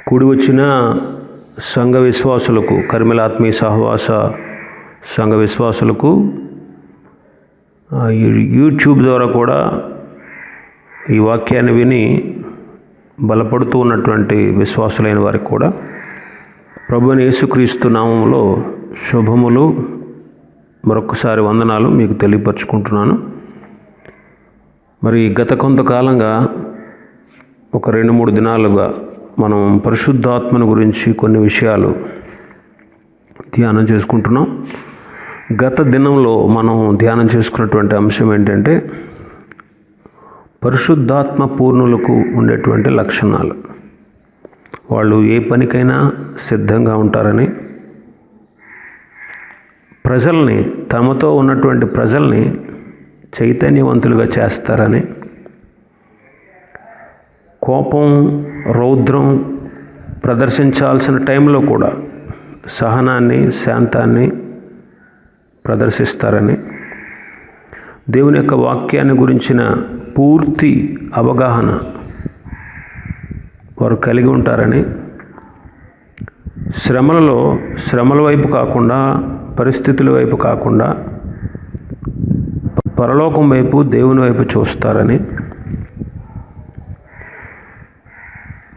కూడి వచ్చిన సంఘ విశ్వాసులకు, కర్మల ఆత్మీయ సహవాస సంఘ విశ్వాసులకు యూట్యూబ్ ద్వారా కూడా ఈ వాక్యాన్ని విని బలపడుతూ ఉన్నటువంటి విశ్వాసులైన వారికి కూడా ప్రభువైన యేసుక్రీస్తు నామములో శుభములు, మరొకసారి వందనాలు మీకు తెలియపరుచుకుంటున్నాను. మరి గత కొంతకాలంగా ఒక 2-3 దినాలుగా మనం పరిశుద్ధాత్మను గురించి కొన్ని విషయాలు ధ్యానం చేసుకుంటున్నాం. గత దినంలో మనం ధ్యానం చేసుకున్నటువంటి అంశం ఏంటంటే పరిశుద్ధాత్మ పూర్ణులకు ఉండేటువంటి లక్షణాలు. వాళ్ళు ఏ పనికైనా సిద్ధంగా ఉంటారని, ప్రజల్ని, తమతో ఉన్నటువంటి ప్రజల్ని చైతన్యవంతులుగా చేస్తారని, కోపం, రౌద్రం ప్రదర్శించాల్సిన టైంలో కూడా సహనాన్ని, శాంతాన్ని ప్రదర్శిస్తారని, దేవుని యొక్క వాక్యాన్ని గురించిన పూర్తి అవగాహన వారు కలిగి ఉంటారని, శ్రమల వైపు కాకుండా, పరిస్థితుల వైపు కాకుండా పరలోకం వైపు, దేవుని వైపు చూస్తారని,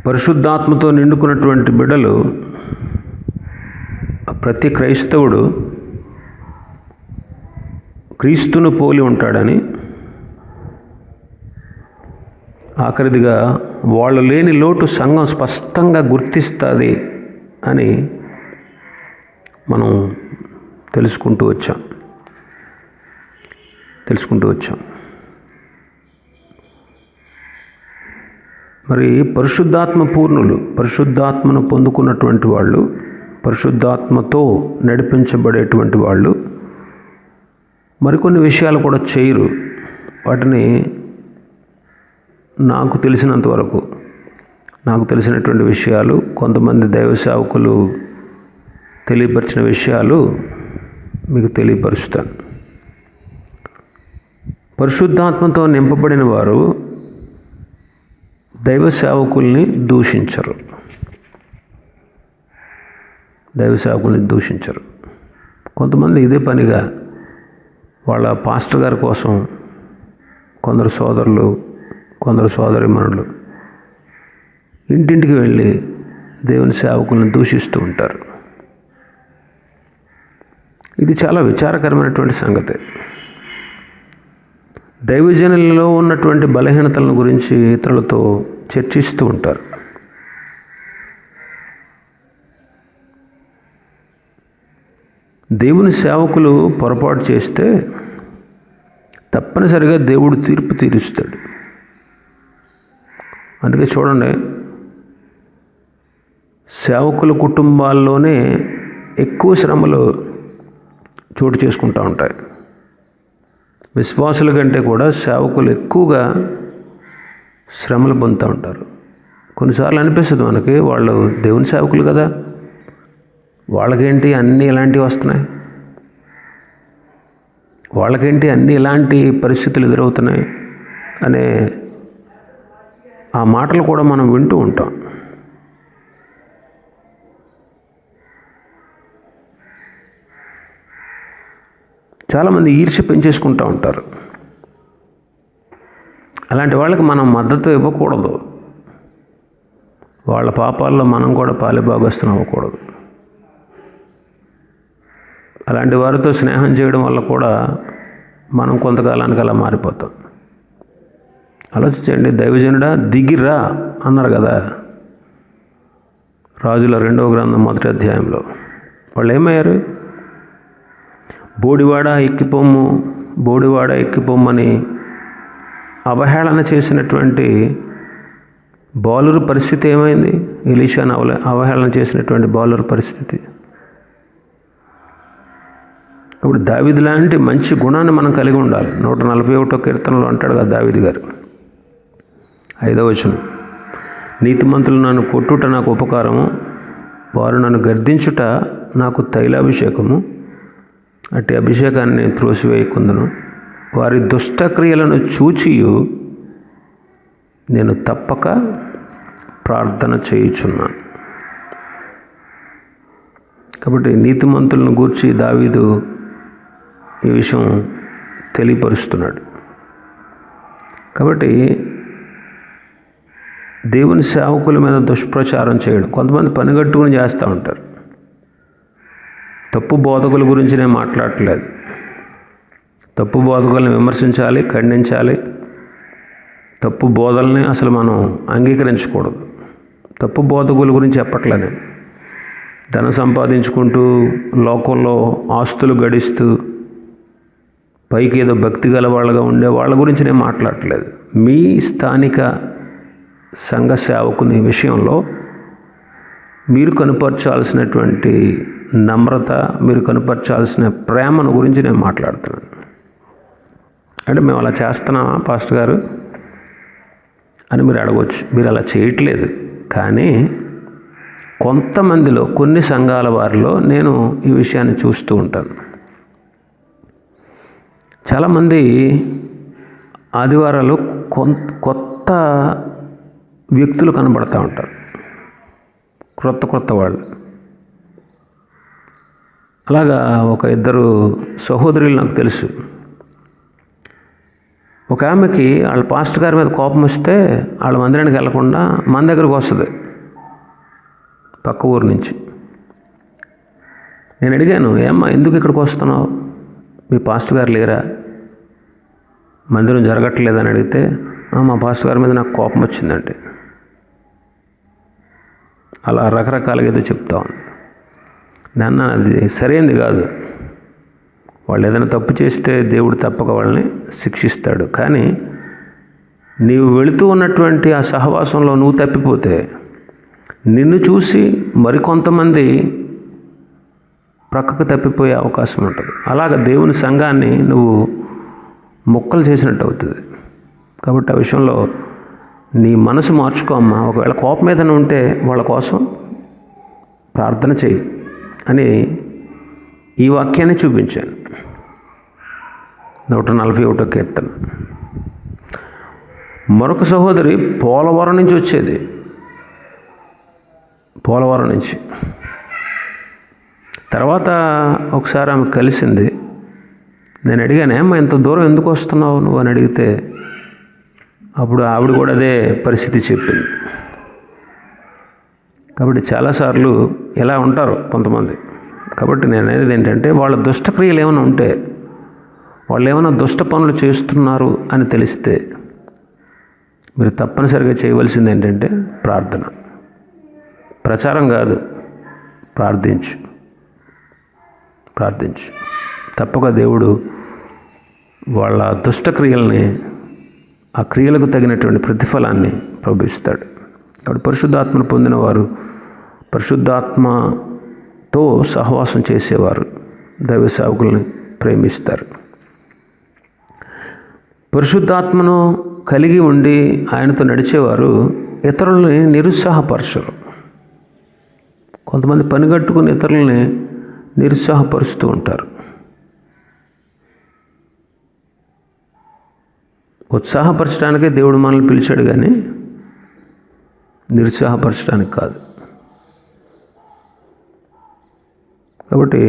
పరిశుద్ధాత్మతో నిండుకున్నటువంటి బిడ్డలు, ప్రతి క్రైస్తవుడు క్రీస్తును పోలి ఉంటాడని, ఆఖరిదిగా వాళ్ళు లేని లోటు సంఘం స్పష్టంగా గుర్తిస్తుంది అని మనం తెలుసుకుంటూ వచ్చాం. మరి పరిశుద్ధాత్మ పూర్ణులు, పరిశుద్ధాత్మను పొందుకున్నటువంటి వాళ్ళు, పరిశుద్ధాత్మతో నడిపించబడేటువంటి వాళ్ళు మరికొన్ని విషయాలు కూడా చేయరు. వాటిని నాకు తెలిసినటువంటి విషయాలు, కొంతమంది దైవ సేవకులు తెలియపరిచిన విషయాలు మీకు తెలియపరుస్తాను. పరిశుద్ధాత్మతో నింపబడిన వారు దైవ సేవకుల్ని దూషించరు. కొంతమంది ఇదే పనిగా వాళ్ళ పాస్టర్ గారి కోసం కొందరు సోదరులు, కొందరు సోదరీమణులు ఇంటింటికి వెళ్ళి దేవుని సేవకులను దూషిస్తూ ఉంటారు. ఇది చాలా విచారకరమైనటువంటి సంగతి. దైవజనులలో ఉన్నటువంటి బలహీనతలను గురించి ఇతరులతో చర్చిస్తూ ఉంటారు. దేవుని సేవకులు పొరపాటు చేస్తే తప్పనిసరిగా దేవుడు తీర్పు తీరుస్తాడు. అందుకే చూడండి, సేవకుల కుటుంబాల్లోనే ఎక్కువ శ్రమలు చోటు చేసుకుంటూ ఉంటాయి. విశ్వాసుల కంటే కూడా సేవకులు ఎక్కువగా శ్రమలు పొందుతూ ఉంటారు. కొన్నిసార్లు అనిపిస్తుంది మనకి, వాళ్ళు దేవుని సేవకులు కదా, వాళ్ళకేంటి అన్నీ ఇలాంటివి వస్తున్నాయి, వాళ్ళకేంటి అన్నీ ఇలాంటి పరిస్థితులు ఎదురవుతున్నాయి అనే ఆ మాటలు కూడా మనం వింటూ ఉంటాం. చాలామంది ఈర్ష్య పెంచేసుకుంటూ ఉంటారు. అలాంటి వాళ్ళకి మనం మద్దతు ఇవ్వకూడదు. వాళ్ళ పాపాల్లో మనం కూడా పాలిభాగస్తులం అవ్వకూడదు. అలాంటి వారితో స్నేహం చేయడం వల్ల కూడా మనం కొంతకాలానికి అలా మారిపోతాం. ఆలోచించండి, దైవజనుడా దిగిరా అన్నారు కదా రాజుల 2వ గ్రంథం 1వ అధ్యాయంలో. వాళ్ళు ఏమయ్యారు? బోడివాడ ఎక్కిపోమ్మని అవహేళన చేసినటువంటి బాలురు పరిస్థితి ఏమైంది? ఎలీషాను అవహేళన చేసినటువంటి బాలురు పరిస్థితి. ఇప్పుడు దావీదు లాంటి మంచి గుణాన్ని మనం కలిగి ఉండాలి. 141వ కీర్తనలో అంటాడు కదా దావీదు గారు, 5వ వచనం, నీతిమంతులు నన్ను కొట్టుట నాకు ఉపకారము, వారు నన్ను గర్దించుట నాకు తైలాభిషేకము, అట్టి అభిషేకాన్ని నేను త్రోసివేయకుందును. వారి దుష్టక్రియలను చూచియు నేను తప్పక ప్రార్థన చేయుచున్నాను. కాబట్టి నీతిమంతులను గూర్చి దావీదు ఈ విషయం తెలియపరుస్తున్నాడు. కాబట్టి దేవుని సేవకుల మీద దుష్ప్రచారం చేయడం కొంతమంది పనిగట్టుకుని చేస్తూ ఉంటారు. తప్పు బోధకుల గురించి నేను మాట్లాడట్లేదు. తప్పు బోధకులను విమర్శించాలి, ఖండించాలి. తప్పు బోధల్ని అసలు మనం అంగీకరించకూడదు. తప్పు బోధకుల గురించి చెప్పట్లే నేను. ధనం సంపాదించుకుంటూ లోకంలో ఆస్తులు గడిస్తూ పైకి ఏదో భక్తి గల వాళ్ళగా ఉండే వాళ్ళ గురించి నేను మాట్లాడట్లేదు. మీ స్థానిక సంఘ సేవకుని విషయంలో మీరు కనుపరచాల్సినటువంటి నమ్రత, మీరు కనుపరచాల్సిన ప్రేమను గురించి నేను మాట్లాడుతున్నాను. అంటే మేము అలా చేస్తున్నామా పాస్టర్ గారు అని మీరు అడగవచ్చు. మీరు అలా చేయట్లేదు. కానీ కొంతమందిలో, కొన్ని సంఘాల వారిలో నేను ఈ విషయాన్ని చూస్తూ ఉంటాను. చాలామంది ఆదివారాలు కొత్త వ్యక్తులు కనబడుతూ ఉంటారు, కొత్త వాళ్ళు. అలాగా ఒక ఇద్దరు సహోదరులు నాకు తెలుసు. ఒక ఆమెకి వాళ్ళ పాస్టర్ గారి మీద కోపం వస్తే వాళ్ళ మందిరానికి వెళ్లకుండా మన దగ్గరకు వస్తుంది, పక్క ఊరు నుంచి. నేను అడిగాను, ఏమ్మా ఎందుకు ఇక్కడికి వస్తున్నావు, మీ పాస్టర్ గారు లేరా, మందిరం జరగట్లేదని అడిగితే, మా పాస్టర్ గారి మీద నాకు కోపం వచ్చిందండి. అలా రకరకాలుగా ఏదో చెప్తా ఉంది. నాన్న, అది సరైనది కాదు. వాళ్ళు ఏదైనా తప్పు చేస్తే దేవుడు తప్పక వాళ్ళని శిక్షిస్తాడు. కానీ నీవు వెళుతూ ఉన్నటువంటి ఆ సహవాసంలో నువ్వు తప్పిపోతే నిన్ను చూసి మరికొంతమంది ప్రక్కకు తప్పిపోయే అవకాశం ఉంటుంది. అలాగ దేవుని సంఘాన్ని నువ్వు ముక్కలు చేసినట్టు అవుతుంది. కాబట్టి ఆ విషయంలో నీ మనసు మార్చుకో అమ్మా. ఒకవేళ కోపం ఏదైనా ఉంటే వాళ్ళ కోసం ప్రార్థన చేయి అని ఈ వాక్యాన్ని చూపించాను. 141వ కీర్తన. మరొక సహోదరి పోలవరం నుంచి వచ్చేది, పోలవరం నుంచి. తర్వాత ఒకసారి ఆమె కలిసింది. నేను అడిగాను, ఏమ్మా ఇంత దూరం ఎందుకు వస్తున్నావు నువ్వు అని అడిగితే, అప్పుడు ఆవిడ కూడా అదే పరిస్థితి చెప్పింది. కాబట్టి చాలాసార్లు ఇలా ఉంటారు కొంతమంది. కాబట్టి నేను అనేది ఏంటంటే, వాళ్ళ దుష్టక్రియలు ఏమైనా ఉంటే, వాళ్ళు ఏమైనా దుష్ట పనులు చేస్తున్నారు అని తెలిస్తే మీరు తప్పనిసరిగా చేయవలసింది ఏంటంటే ప్రార్థన. ప్రచారం కాదు, ప్రార్థించు. తప్పక దేవుడు వాళ్ళ దుష్టక్రియల్ని, ఆ క్రియలకు తగినటువంటి ప్రతిఫలాన్ని ప్రభుస్తాడు. కాబట్టి పరిశుద్ధాత్మను పొందిన వారు, పరిశుద్ధాత్మతో సహవాసం చేసేవారు దైవ సేవకుల్ని ప్రేమిస్తారు. పరిశుద్ధాత్మను కలిగి ఉండి ఆయనతో నడిచేవారు ఇతరులని నిరుత్సాహపరచరు. కొంతమంది పనిగట్టుకుని ఇతరులని నిరుత్సాహపరుస్తూ ఉంటారు. ఉత్సాహపరచడానికే దేవుడు మనల్ని పిలిచాడు, కానీ నిరుత్సాహపరచడానికి కాదు. కాబట్టి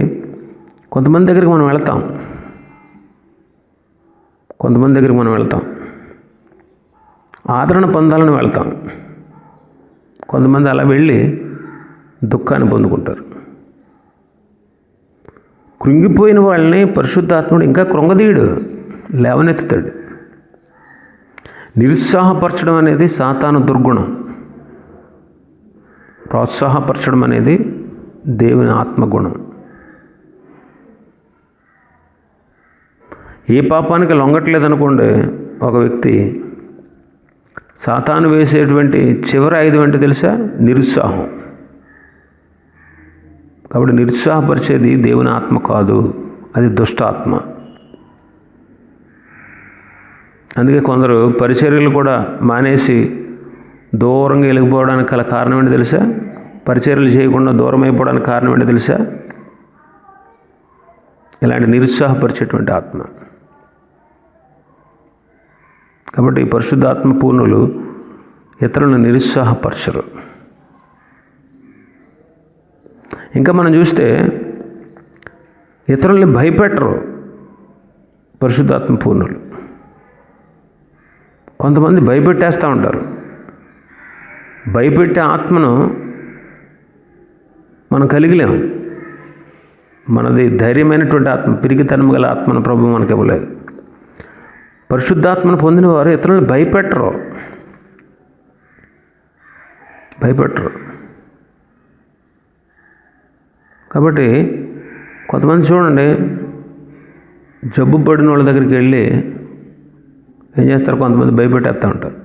కొంతమంది దగ్గరికి మనం వెళ్తాం, ఆదరణ పొందాలని వెళ్తాం. కొంతమంది అలా వెళ్ళి దుఃఖాన్ని పొందుకుంటారు. కృంగిపోయిన వాళ్ళని పరిశుద్ధాత్ముడు ఇంకా కృంగదీయుడు, లేవనెత్తుతాడు. నిరుత్సాహపరచడం అనేది సాతాను దుర్గుణం. ప్రోత్సాహపరచడం అనేది దేవుని ఆత్మగుణం. ఏ పాపానికి లొంగట్లేదనుకోండి ఒక వ్యక్తి, సాతాను వేసేటువంటి చివరి ఆయుధం ఏంటో తెలుసా? నిరుత్సాహం. కాబట్టి నిరుత్సాహపరిచేది దేవుని ఆత్మ కాదు, అది దుష్టాత్మ. అందుకే కొందరు పరిచర్యలు కూడా మానేసి దూరంగా వెళ్ళిపోవడానికి గల కారణం ఏంటి తెలుసా? పరిచర్యలు చేయకుండా దూరం అయిపోవడానికి కారణం ఏంటి తెలుసా? ఇలాంటి నిరుత్సాహపరిచేటువంటి ఆత్మ. కాబట్టి పరిశుద్ధాత్మ పూర్ణులు ఇతరులను నిరుత్సాహపరచరు. ఇంకా మనం చూస్తే ఇతరుల్ని భయపెట్టరు పరిశుద్ధాత్మ పూర్ణులు. కొంతమంది భయపెట్టేస్తూ ఉంటారు. భయపెట్టే ఆత్మను మనం కలిగిలేము. మనది ధైర్యమైనటువంటి ఆత్మ, పిరికితనం గల ఆత్మను ప్రభు మనకి ఇవ్వలేదు. పరిశుద్ధాత్మను పొందిన వారు ఇతరులను భయపెట్టరు. కాబట్టి కొంతమంది చూడండి, జబ్బు పడిన వాళ్ళ దగ్గరికి వెళ్ళి ఏం చేస్తారు, కొంతమంది భయపెట్టేస్తూ ఉంటారు.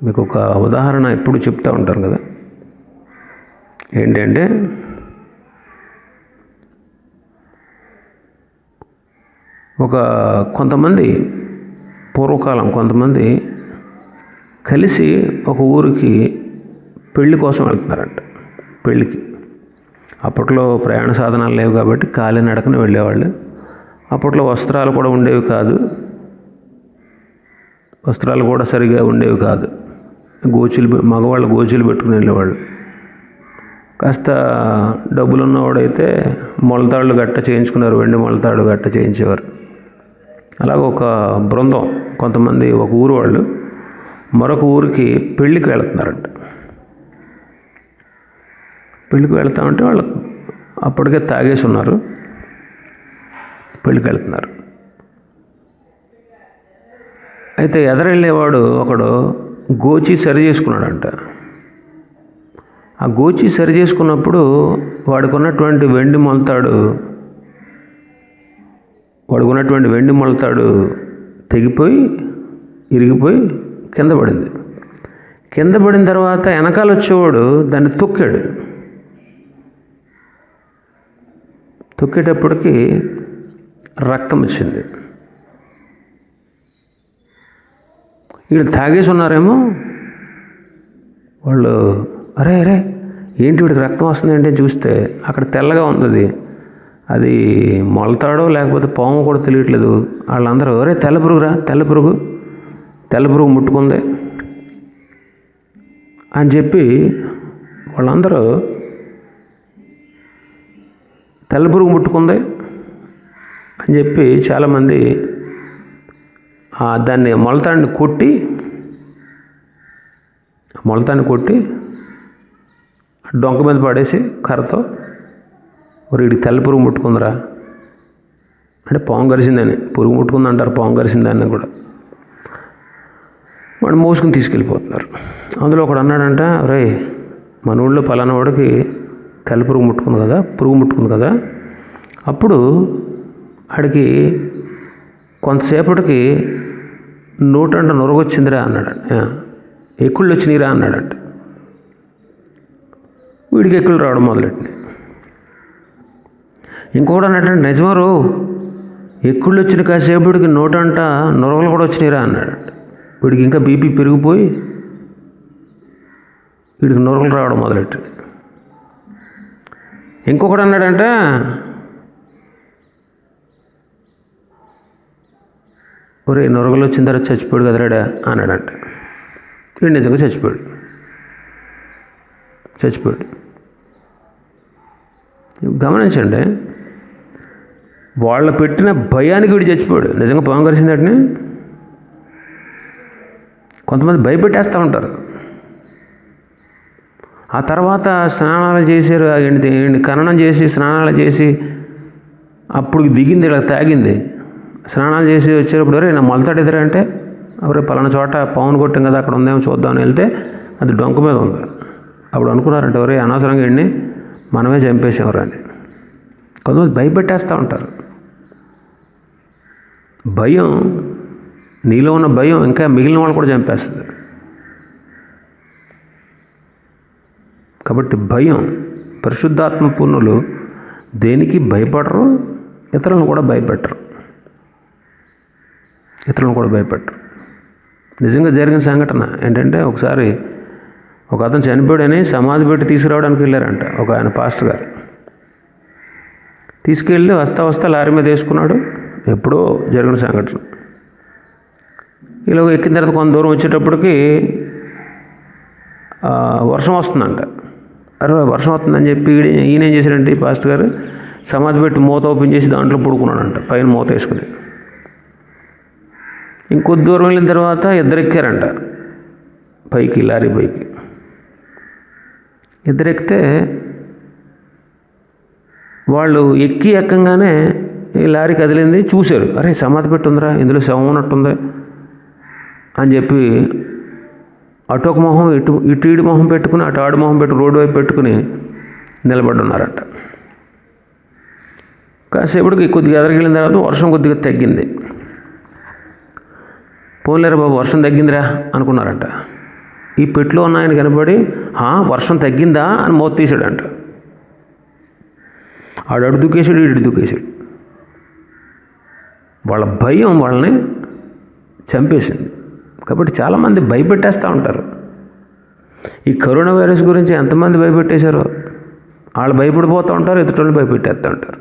మీకు ఒక ఉదాహరణ ఎప్పుడు చెప్తూ ఉంటారు కదా, ఏంటంటే కొంతమంది పూర్వకాలం కొంతమంది కలిసి ఒక ఊరికి పెళ్లి కోసం వెళ్తున్నారంట. పెళ్ళికి అప్పట్లో ప్రయాణ సాధనాలు లేవు కాబట్టి కాలినడకన వెళ్ళేవాళ్ళు. అప్పట్లో వస్త్రాలు కూడా ఉండేవి కాదు, వస్త్రాలు కూడా సరిగా ఉండేవి కాదు. మగవాళ్ళు గోచీలు పెట్టుకుని వెళ్ళేవాళ్ళు. కాస్త డబ్బులు ఉన్నవాడైతే మొలతాళ్ళు గట్ట చేయించుకున్నారు, వెండి మొలతాడు గట్ట చేయించేవారు. అలాగ ఒక బృందం కొంతమంది, ఒక ఊరు వాళ్ళు మరొక ఊరికి పెళ్ళికి వెళుతున్నారంట. పెళ్ళికి వెళ్తామంటే వాళ్ళు అప్పటికే తాగేసి ఉన్నారు, పెళ్ళికి వెళ్తున్నారు. అయితే ఎదరెళ్ళేవాడు ఒకడు గోచి సరి చేసుకున్నాడంట. ఆ గోచి సరి చేసుకున్నప్పుడు వాడికి ఉన్నటువంటి వెండి మొలతాడు తెగిపోయి ఇరిగిపోయి కింద పడింది. కింద పడిన తర్వాత వెనకాల వచ్చేవాడు దాన్ని తొక్కేటప్పటికి రక్తం వచ్చింది. వీళ్ళు తాగేసి ఉన్నారేమో, వాళ్ళు అరే ఏంటి వీడికి రక్తం వస్తుంది అంటే చూస్తే అక్కడ తెల్లగా ఉంది. అది మొలతాడో లేకపోతే పాము కూడా తెలియట్లేదు. వాళ్ళందరూ తెల్ల పురుగు ముట్టుకుంది అని చెప్పి వాళ్ళందరూ తెల్ల పురుగు ముట్టుకుంది అని చెప్పి చాలామంది దాన్ని మొలతాడిని కొట్టి డొంక మీద పడేసి కర్రతో, వీడికి తెల్ల పురుగు ముట్టుకుందిరా అంటే పాము కరిసిందని, పురుగు ముట్టుకుంది అంటారు, పాము కరిసిందని కూడా వాడు మోసుకుని తీసుకెళ్ళిపోతున్నారు. అందులో ఒకడు అన్నాడంట, రే మన ఊళ్ళో పలానా వాడికి తెల్ల పురుగు ముట్టుకుంది కదా, అప్పుడు ఆడికి కొంతసేపటికి నోటంట నొరగొచ్చిందిరా అన్నాడంట, ఎక్కుళ్ళు వచ్చినాయిరా అన్నాడంట. వీడికి ఎక్కుళ్ళు రావడం మొదలెట్టినాయి. ఇంకొకటి అన్నట్టంటే, నిజమారు ఎక్కుళ్ళు వచ్చిన కాసేపటికి నోటంట నొరగలు కూడా వచ్చినాయిరా అన్నాడంట. వీడికి ఇంకా బీపీ పెరిగిపోయి వీడికి నొరగలు రావడం మొదలెట్టింది. ఇంకొకటి అన్నాడంట, ఒరే నొరగలు వచ్చిన తర్వాత చచ్చిపోయాడు కదరాడా అన్నాడంట. వీడు నిజంగా చచ్చిపోయాడు. గమనించండి, వాళ్ళు పెట్టిన భయానికి వీడు చచ్చిపోయాడు. నిజంగా పాము కరిసిందటనే. కొంతమంది భయపెట్టేస్తూ ఉంటారు. ఆ తర్వాత స్నానాలు చేశారు, ఖననం చేసి స్నానాలు చేసి అప్పుడు దిగింది, ఇలా తాగింది. స్నానాలు చేసి వచ్చేటప్పుడు నా మొలతాడు ఎదురా అంటే, ఎవరే పలానా చోట పావును కొట్టాం కదా, అక్కడ ఉందేమో చూద్దామని వెళ్తే అది డొంక మీద ఉంది. అప్పుడు అనుకున్నారంటే, ఎవరే అనవసరంగా వెళ్ళి మనమే చంపేసేవారు అని. కొంతమంది భయపెట్టేస్తూ ఉంటారు. భయం, నీలో ఉన్న భయం ఇంకా మిగిలిన వాళ్ళు కూడా చంపేస్తుంది. కాబట్టి భయం, పరిశుద్ధాత్మ పూర్ణులు దేనికి భయపడరు, ఇతరులను కూడా భయపెట్టరు. నిజంగా జరిగిన సంఘటన ఏంటంటే, ఒకసారి ఒక అతను చనిపోయాడని సమాధి పెట్టి తీసుకురావడానికి వెళ్ళారంట ఆయన పాస్టర్ గారు. తీసుకెళ్ళి వస్తా లారీ మీద వేసుకున్నాడు. ఎప్పుడో జరిగిన సంఘటన. ఇలా ఎక్కిన తర్వాత కొంత దూరం వచ్చేటప్పటికి వర్షం వస్తుందంట. అరే వర్షం వస్తుందని చెప్పి ఈయన ఏం చేశాడంటే పాస్టర్ గారు సమాధి పెట్టి మూత ఓపెన్ చేసి దాంట్లో పడుకున్నాడంట, పైన మూత వేసుకుని. ఇంకొద్ది దూరం వెళ్ళిన తర్వాత ఇద్దరు ఎక్కారంట పైకి, లారీ పైకి. ఇద్దరు ఎక్కితే వాళ్ళు ఎక్కంగానే ఈ లారీ కదిలింది, చూశారు. అరే సమాధి పెట్టుందిరా, ఇందులో శవం ఉన్నట్టుంది అని చెప్పి అటు ఒక మొహం ఇటు ఈడు మొహం పెట్టుకుని అటు ఆడు మొహం రోడ్డు వైపు పెట్టుకుని నిలబడి ఉన్నారంట. కాసేపటికి కొద్దిగా ఎదరికెళ్ళిన తర్వాత వర్షం కొద్దిగా తగ్గింది. పోలేరు బాబు వర్షం తగ్గిందిరా అనుకున్నారంట. ఈ పెట్లో ఉన్న ఆయన కనపడి వర్షం తగ్గిందా అని మూత తీసాడంట. ఆడు అడు దూకేశాడు, ఇటు దూకేశాడు. వాళ్ళ భయం వాళ్ళని చంపేసింది. కాబట్టి చాలామంది భయపెట్టేస్తూ ఉంటారు. ఈ కరోనా వైరస్ గురించి ఎంతమంది భయపెట్టేశారో, వాళ్ళు భయపడిపోతూ ఉంటారు, ఎదుటోళ్ళు భయపెట్టేస్తూ ఉంటారు.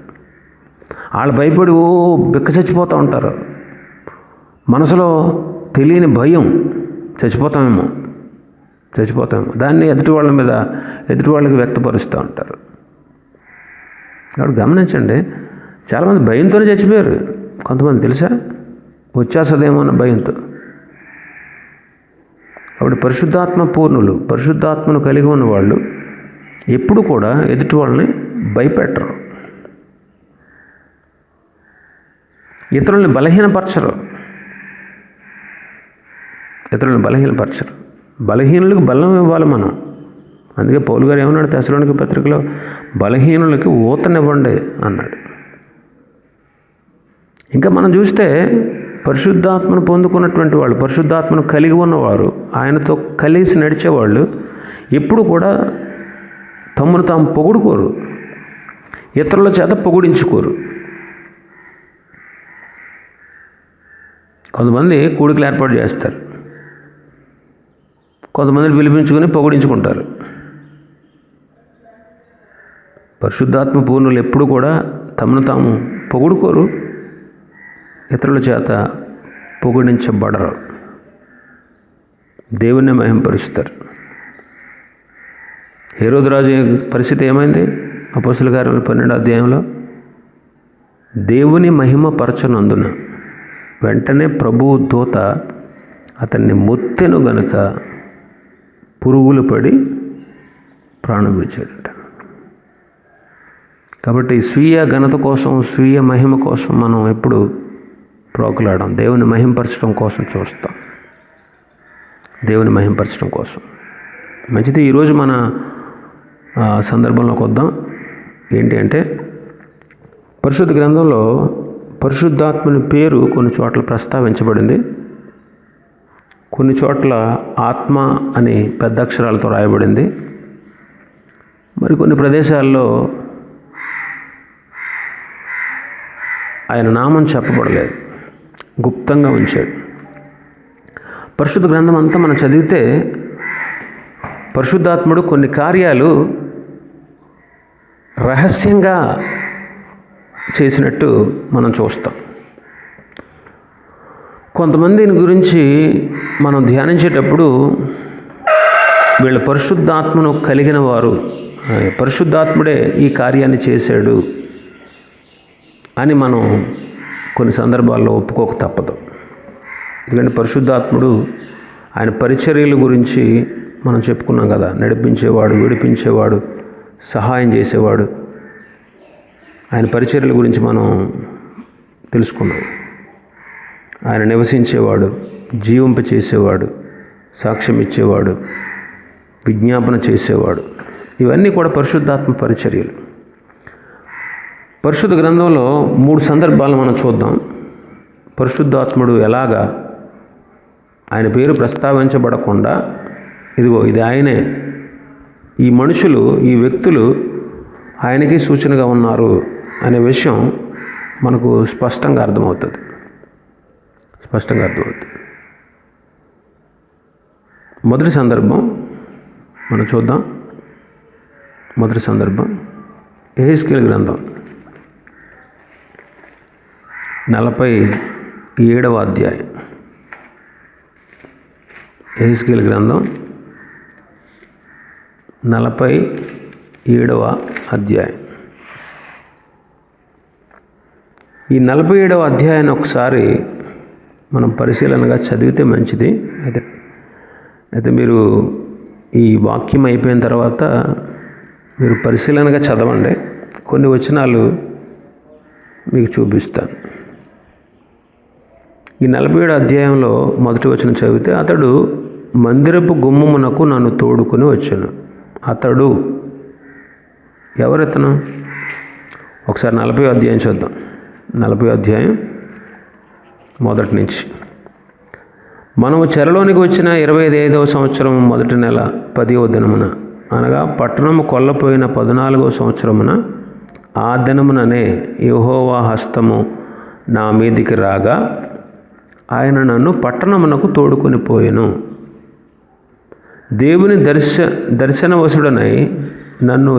వాళ్ళు భయపడి బిక్క చచ్చిపోతూ ఉంటారు. మనసులో తెలియని భయం, చచ్చిపోతామేమో. దాన్ని ఎదుటి వాళ్ళకి వ్యక్తపరుస్తూ ఉంటారు. కాబట్టి గమనించండి, చాలామంది భయంతోనే చచ్చిపోయారు. కొంతమంది తెలుసా, వచ్చేస్తుందేమో అన్న భయంతో. కాబట్టి పరిశుద్ధాత్మ పూర్ణులు, పరిశుద్ధాత్మను కలిగి ఉన్న వాళ్ళు ఎప్పుడు కూడా ఎదుటి వాళ్ళని భయపెట్టరు, ఇతరుల్ని బలహీనపరచరు. బలహీనులకు బలం ఇవ్వాలి మనం. అందుకే పౌలు గారు ఏమన్నాడు తెస్సలోనిక పత్రికలో, బలహీనులకి ఊతనివ్వండి అన్నాడు. ఇంకా మనం చూస్తే పరిశుద్ధాత్మను పొందుకున్నటువంటి వాళ్ళు, పరిశుద్ధాత్మను కలిగి ఉన్నవారు, ఆయనతో కలిసి నడిచేవాళ్ళు ఎప్పుడు కూడా తమను తాము పొగుడుకోరు, ఇతరుల చేత పొగిడించుకోరు. కొంతమంది కూడికలు ఏర్పాటు చేస్తారు, కొంతమందిని పిలిపించుకొని పొగిడించుకుంటారు. పరిశుద్ధాత్మ పూర్ణులు ఎప్పుడు కూడా తమను తాము పొగుడుకోరు, ఇతరుల చేత పొగిడించబడరు, దేవుణ్ణి మహింపరుస్తారు. హేరోదు రాజు పరిస్థితి ఏమైంది? అపోస్తలుల కార్యములు 12వ అధ్యాయంలో, దేవుని మహిమపరచనందున వెంటనే ప్రభువు దూత అతన్ని మొత్తెను గనుక పురుగులు పడి ప్రాణం విడిచాడట. కాబట్టి స్వీయ ఘనత కోసం, స్వీయ మహిమ కోసం మనం ఎప్పుడు ప్రోకులాడడం, దేవుని మహింపరచడం కోసం చూస్తాం. దేవుని మహింపరచడం కోసం మంచిది. ఈరోజు మన సందర్భంలోకి వద్దాం. ఏంటి అంటే, పరిశుద్ధ గ్రంథంలో పరిశుద్ధాత్మని పేరు కొన్ని చోట్ల ప్రస్తావించబడింది, కొన్ని చోట్ల ఆత్మ అని పెద్ద అక్షరాలతో రాయబడింది, మరికొన్ని ప్రదేశాల్లో ఆయన నామం చెప్పబడలేదు, గుప్తంగా ఉంచాడు. పరిశుద్ధ గ్రంథం అంతా మనం చదివితే పరిశుద్ధాత్ముడు కొన్ని కార్యాలు రహస్యంగా చేసినట్టు మనం చూస్తాం. కొంతమందిని గురించి మనం ధ్యానించేటప్పుడు వీళ్ళు పరిశుద్ధాత్మను కలిగిన వారు, పరిశుద్ధాత్ముడే ఈ కార్యాన్ని చేశాడు అని మనం కొన్ని సందర్భాల్లో ఒప్పుకోక తప్పదు. ఎందుకంటే పరిశుద్ధాత్ముడు ఆయన పరిచర్యల గురించి మనం చెప్పుకున్నాం కదా, నడిపించేవాడు, విడిపించేవాడు, సహాయం చేసేవాడు. ఆయన పరిచర్యల గురించి మనం తెలుసుకున్నాం. ఆయన నివసించేవాడు, జీవింపచేసేవాడు, సాక్ష్యం ఇచ్చేవాడు, విజ్ఞాపన చేసేవాడు. ఇవన్నీ కూడా పరిశుద్ధాత్మ పరిచర్యలు. పరిశుద్ధ గ్రంథంలో 3 సందర్భాలు మనం చూద్దాం. పరిశుద్ధాత్ముడు ఎలాగా ఆయన పేరు ప్రస్తావించబడకుండా, ఇదిగో ఇది ఆయనే, ఈ మనుషులు, ఈ వ్యక్తులు ఆయనకి సూచనగా ఉన్నారు అనే విషయం మనకు స్పష్టంగా అర్థమవుతుంది. మొదటి సందర్భం మనం చూద్దాం. మొదటి సందర్భం యెహెజ్కేలు గ్రంథం 47వ అధ్యాయం. యెహెజ్కేలు గ్రంథం 47 47వ అధ్యాయం. ఈ 47వ అధ్యాయాన్ని ఒకసారి మనం పరిశీలనగా చదివితే మంచిది. అయితే మీరు ఈ వాక్యం అయిపోయిన తర్వాత మీరు పరిశీలనగా చదవండి. కొన్ని వచనాలు మీకు చూపిస్తాను. ఈ 47వ అధ్యాయంలో మొదటి వచనం చదివితే, అతడు మందిరపు గుమ్మమునకు నన్ను తోడుకొని వచ్చాను. అతడు ఎవరెతను? ఒకసారి 40వ అధ్యాయం చూద్దాం. 40వ అధ్యాయం మొదటి నుంచి. మనము చెరలోనికి వచ్చిన 25వ సంవత్సరం మొదటి నెల 10వ దినమున, అనగా పట్టణము కొల్లపోయిన 14వ సంవత్సరమున, ఆ దినముననే యెహోవా హస్తము నా మీదికి రాగా ఆయన నన్ను పట్టణమునకు తోడుకొని పోయెను. దేవుని దర్శనవశుడనై నన్ను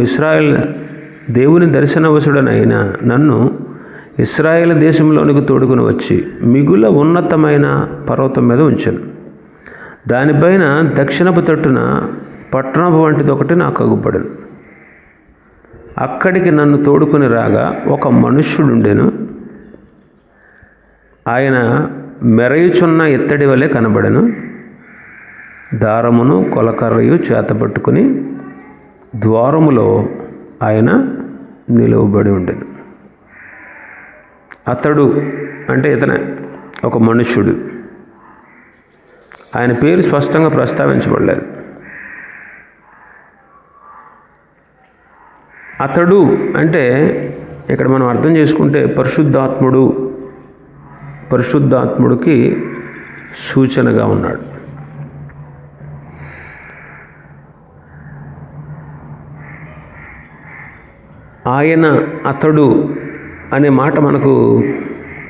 ఇశ్రాయేలు దేశంలోనికి తోడుకొని వచ్చి మిగుల ఉన్నతమైన పర్వతం మీద ఉంచాను. దానిపైన దక్షిణపు తట్టున పట్టణపు వంటిది ఒకటి నాకు అగుపడెను. అక్కడికి నన్ను తోడుకొని రాగా ఒక మనుష్యుడుండెను. ఆయన మెరయుచున్న ఇత్తడి వలె కనబడెను. దారమును కొలకర్రయు చేతపట్టుకుని ద్వారములో ఆయన నిలువబడి ఉండెను. అతడు అంటే ఇతనే, ఒక మనుష్యుడు. ఆయన పేరు స్పష్టంగా ప్రస్తావించబడలేదు. అతడు అంటే ఇక్కడ మనం అర్థం చేసుకుంటే పరిశుద్ధాత్ముడికి సూచనగా ఉన్నాడు. ఆయన, అతడు అనే మాట మనకు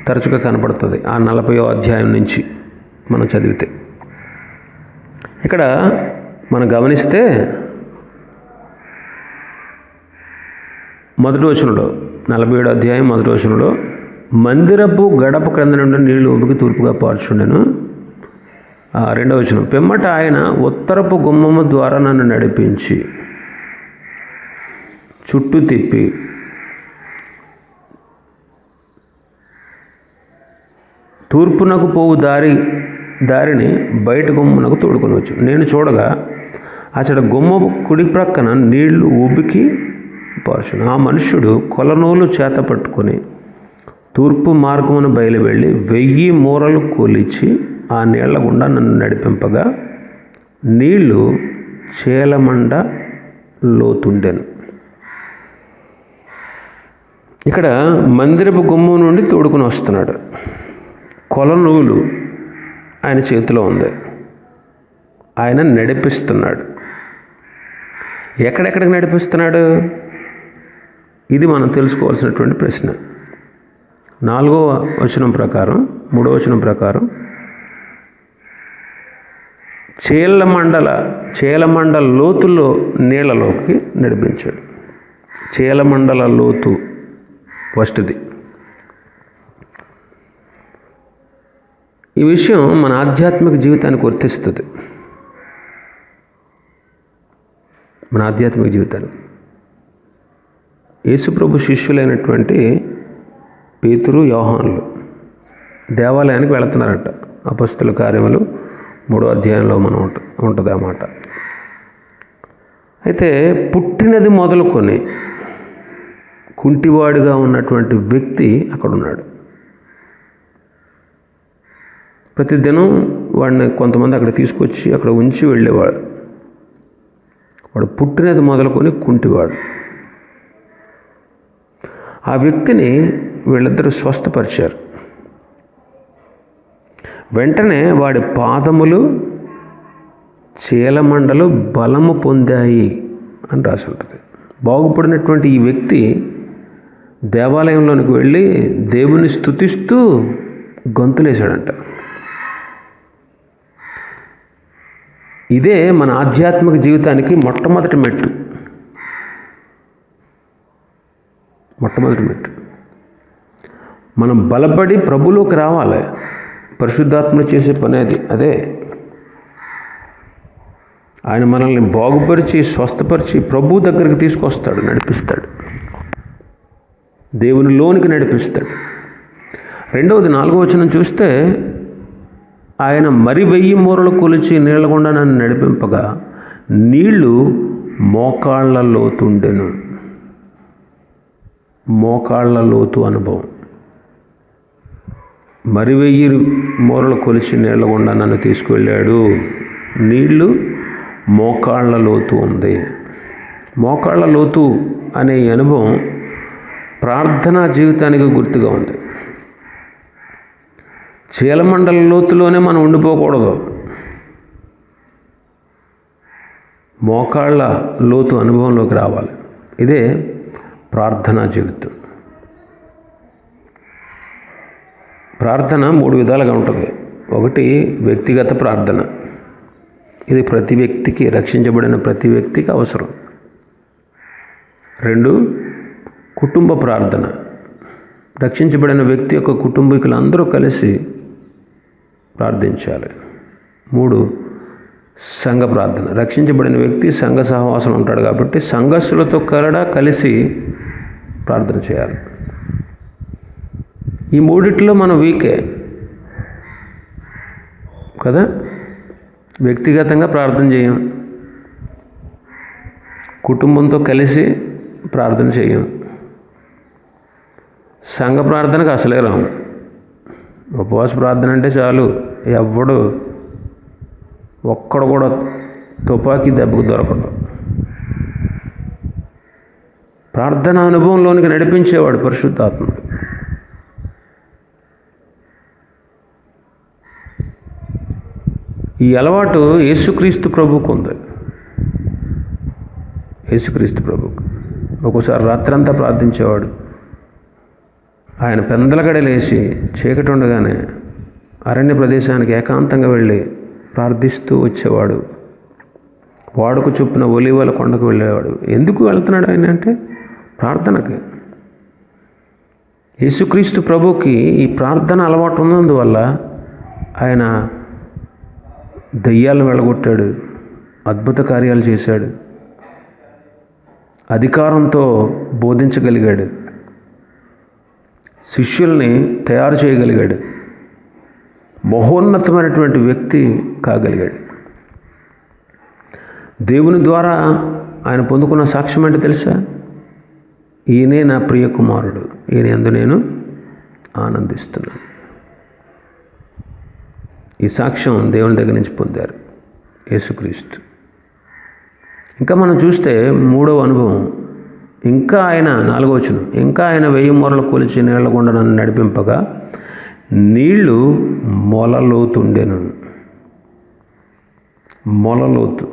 తరచుగా కనపడుతుంది ఆ 40వ అధ్యాయం నుంచి మనం చదివితే. ఇక్కడ మనం గమనిస్తే మొదటి వచనంలో, 47వ అధ్యాయం మొదటి వచనంలో, మందిరపు గడప క్రింద నుండి నీళ్లు ఉబికి తూర్పుగా పార్చుండెను. 2వ వచనం, పిమ్మట ఆయన ఉత్తరపు గుమ్మము ద్వారా నన్ను నడిపించి చుట్టూ తిప్పి తూర్పునకు పోవు దారిని బయట గుమ్మనకు తోడుకొని వచ్చు. నేను చూడగా అచ్చట గుమ్మ కుడి ప్రక్కన నీళ్లు ఉబికి పార్చును. ఆ మనుష్యుడు కొలనూలు చేత పట్టుకొని తూర్పు మార్గమున బయలు వెళ్ళి 1000 మూరలు కొలిచి ఆ నీళ్ల గుండా నన్ను నడిపింపగా నీళ్లు చేలమండ లోతుండెను. ఇక్కడ మందిరపు గుమ్మం నుండి తోడుకుని వస్తున్నాడు. కొలనూలు ఆయన చేతిలో ఉంది. ఆయన నడిపిస్తున్నాడు. ఎక్కడెక్కడికి నడిపిస్తున్నాడు? ఇది మనం తెలుసుకోవాల్సినటువంటి ప్రశ్న. 4వ వచనం ప్రకారం, 3వ వచనం ప్రకారం చేలమండల లోతులో నీళ్ళలోకి నడిపించాడు. చేలమండల లోతు ఫస్ట్ది. ఈ విషయం మన ఆధ్యాత్మిక జీవితానికి వర్తిస్తుంది. మన ఆధ్యాత్మిక జీవితానికి యేసుప్రభు శిష్యులైనటువంటి పేతురు, యోహానులు దేవాలయానికి వెళుతున్నారట. అపొస్తలుల కార్యములు 3వ అధ్యాయంలో మనం ఉంటుంది అన్నమాట. అయితే పుట్టినది మొదలుకొని కుంటివాడిగా ఉన్నటువంటి వ్యక్తి అక్కడ ఉన్నాడు. ప్రతిదినం వాడిని కొంతమంది అక్కడ తీసుకొచ్చి అక్కడ ఉంచి వెళ్ళేవాడు. వాడు పుట్టినది మొదలుకొని కుంటివాడు. ఆ వ్యక్తిని వీళ్ళిద్దరూ స్వస్థపరిచారు. వెంటనే వాడి పాదములు చీలమండలు బలము పొందాయి అని రాసి ఉంటుంది. బాగుపడినటువంటి ఈ వ్యక్తి దేవాలయంలోనికి వెళ్ళి దేవుని స్తుతిస్తూ గొంతులేశాడంట. ఇదే మన ఆధ్యాత్మిక జీవితానికి మొట్టమొదటి మెట్టు. మనం బలపడి ప్రభులోకి రావాలి. పరిశుద్ధాత్మ చేసే పని అదే. ఆయన మనల్ని బాగుపరిచి స్వస్థపరిచి ప్రభు దగ్గరికి తీసుకొస్తాడు, నడిపిస్తాడు, దేవునిలోనికి నడిపిస్తాడు. రెండవది 4వ వచనం చూస్తే, ఆయన మరి 1000 మూరలు కొలిచి నీళ్ల గుండా నన్ను నడిపింపగా నీళ్లు మోకాళ్ళ లోతుండెను. మోకాళ్ళ లోతు అనుభవం. మరి 1000 మూరలు కొలిచి నీళ్ల గుండా నన్ను తీసుకువెళ్ళాడు. నీళ్లు మోకాళ్ళ లోతు ఉంది. మోకాళ్ళ లోతు అనే ఈ అనుభవం ప్రార్థనా జీవితానికి గుర్తుగా ఉంది. చీలమండల లోతులోనే మనం ఉండిపోకూడదు. మోకాళ్ళ లోతు అనుభవంలోకి రావాలి. ఇదే ప్రార్థనా జీవితం. ప్రార్థన 3 విధాలుగా ఉంటుంది. ఒకటి వ్యక్తిగత ప్రార్థన. ఇది ప్రతి వ్యక్తికి, రక్షించబడిన ప్రతి వ్యక్తికి అవసరం. 2 కుటుంబ ప్రార్థన. రక్షించబడిన వ్యక్తి యొక్క కుటుంబీకులందరూ కలిసి ప్రార్థించాలి. 3 సంఘ ప్రార్థన. రక్షించబడిన వ్యక్తి సంఘ సహవాసం ఉంటాడు కాబట్టి సంఘస్థులతో కలిసి ప్రార్థన చేయాలి. ఈ మూడిట్లో మనం వీకే కదా. వ్యక్తిగతంగా ప్రార్థన చేయం, కుటుంబంతో కలిసి ప్రార్థన చేయం, సంఘ ప్రార్థనకు అసలే రాము. ఉపవాస ప్రార్థన అంటే చాలు, ఒక్కడు కూడా తుపాకీ దెబ్బకు దొరకడు. ప్రార్థన అనుభవంలోనికి నడిపించేవాడు పరిశుద్ధాత్ముడు. ఈ అలవాటు యేసుక్రీస్తు ప్రభువుకు ఉంది. యేసుక్రీస్తు ప్రభువుకు ఒక్కోసారి రాత్రంతా ప్రార్థించేవాడు. ఆయన పెందలగడ లేచి చీకటి ఉండగానే అరణ్య ప్రదేశానికి ఏకాంతంగా వెళ్ళి ప్రార్థిస్తూ వచ్చేవాడు. వాడుకు చొప్పున ఒలీవల కొండకు వెళ్ళేవాడు. ఎందుకు వెళ్తున్నాడు ఆయన అంటే ప్రార్థనకి. యేసుక్రీస్తు ప్రభువుకి ఈ ప్రార్థన అలవాటు ఉన్నందువల్ల ఆయన దయ్యాలను వెళ్ళగొట్టాడు, అద్భుత కార్యాలు చేశాడు, అధికారంతో బోధించగలిగాడు, శిష్యుల్ని తయారు చేయగలిగాడు, మహోన్నతమైనటువంటి వ్యక్తి కాగలిగాడు. దేవుని ద్వారా ఆయన పొందుకున్న సాక్ష్యం అంటే తెలుసా? ఈయనే నా ప్రియ కుమారుడు, ఈయన యందు నేను ఆనందిస్తున్నాను. ఈ సాక్ష్యం దేవుని దగ్గర నుంచి పొందారు యేసుక్రీస్తు. ఇంకా మనం చూస్తే 3వ అనుభవం, ఇంకా ఆయన 4వ వచనం, ఇంకా ఆయన 1000 మూరలు కొలిచి నీళ్ల గుండా నన్ను నడిపింపగా నీళ్లు మొలలోతుండెను. మొలలోతు.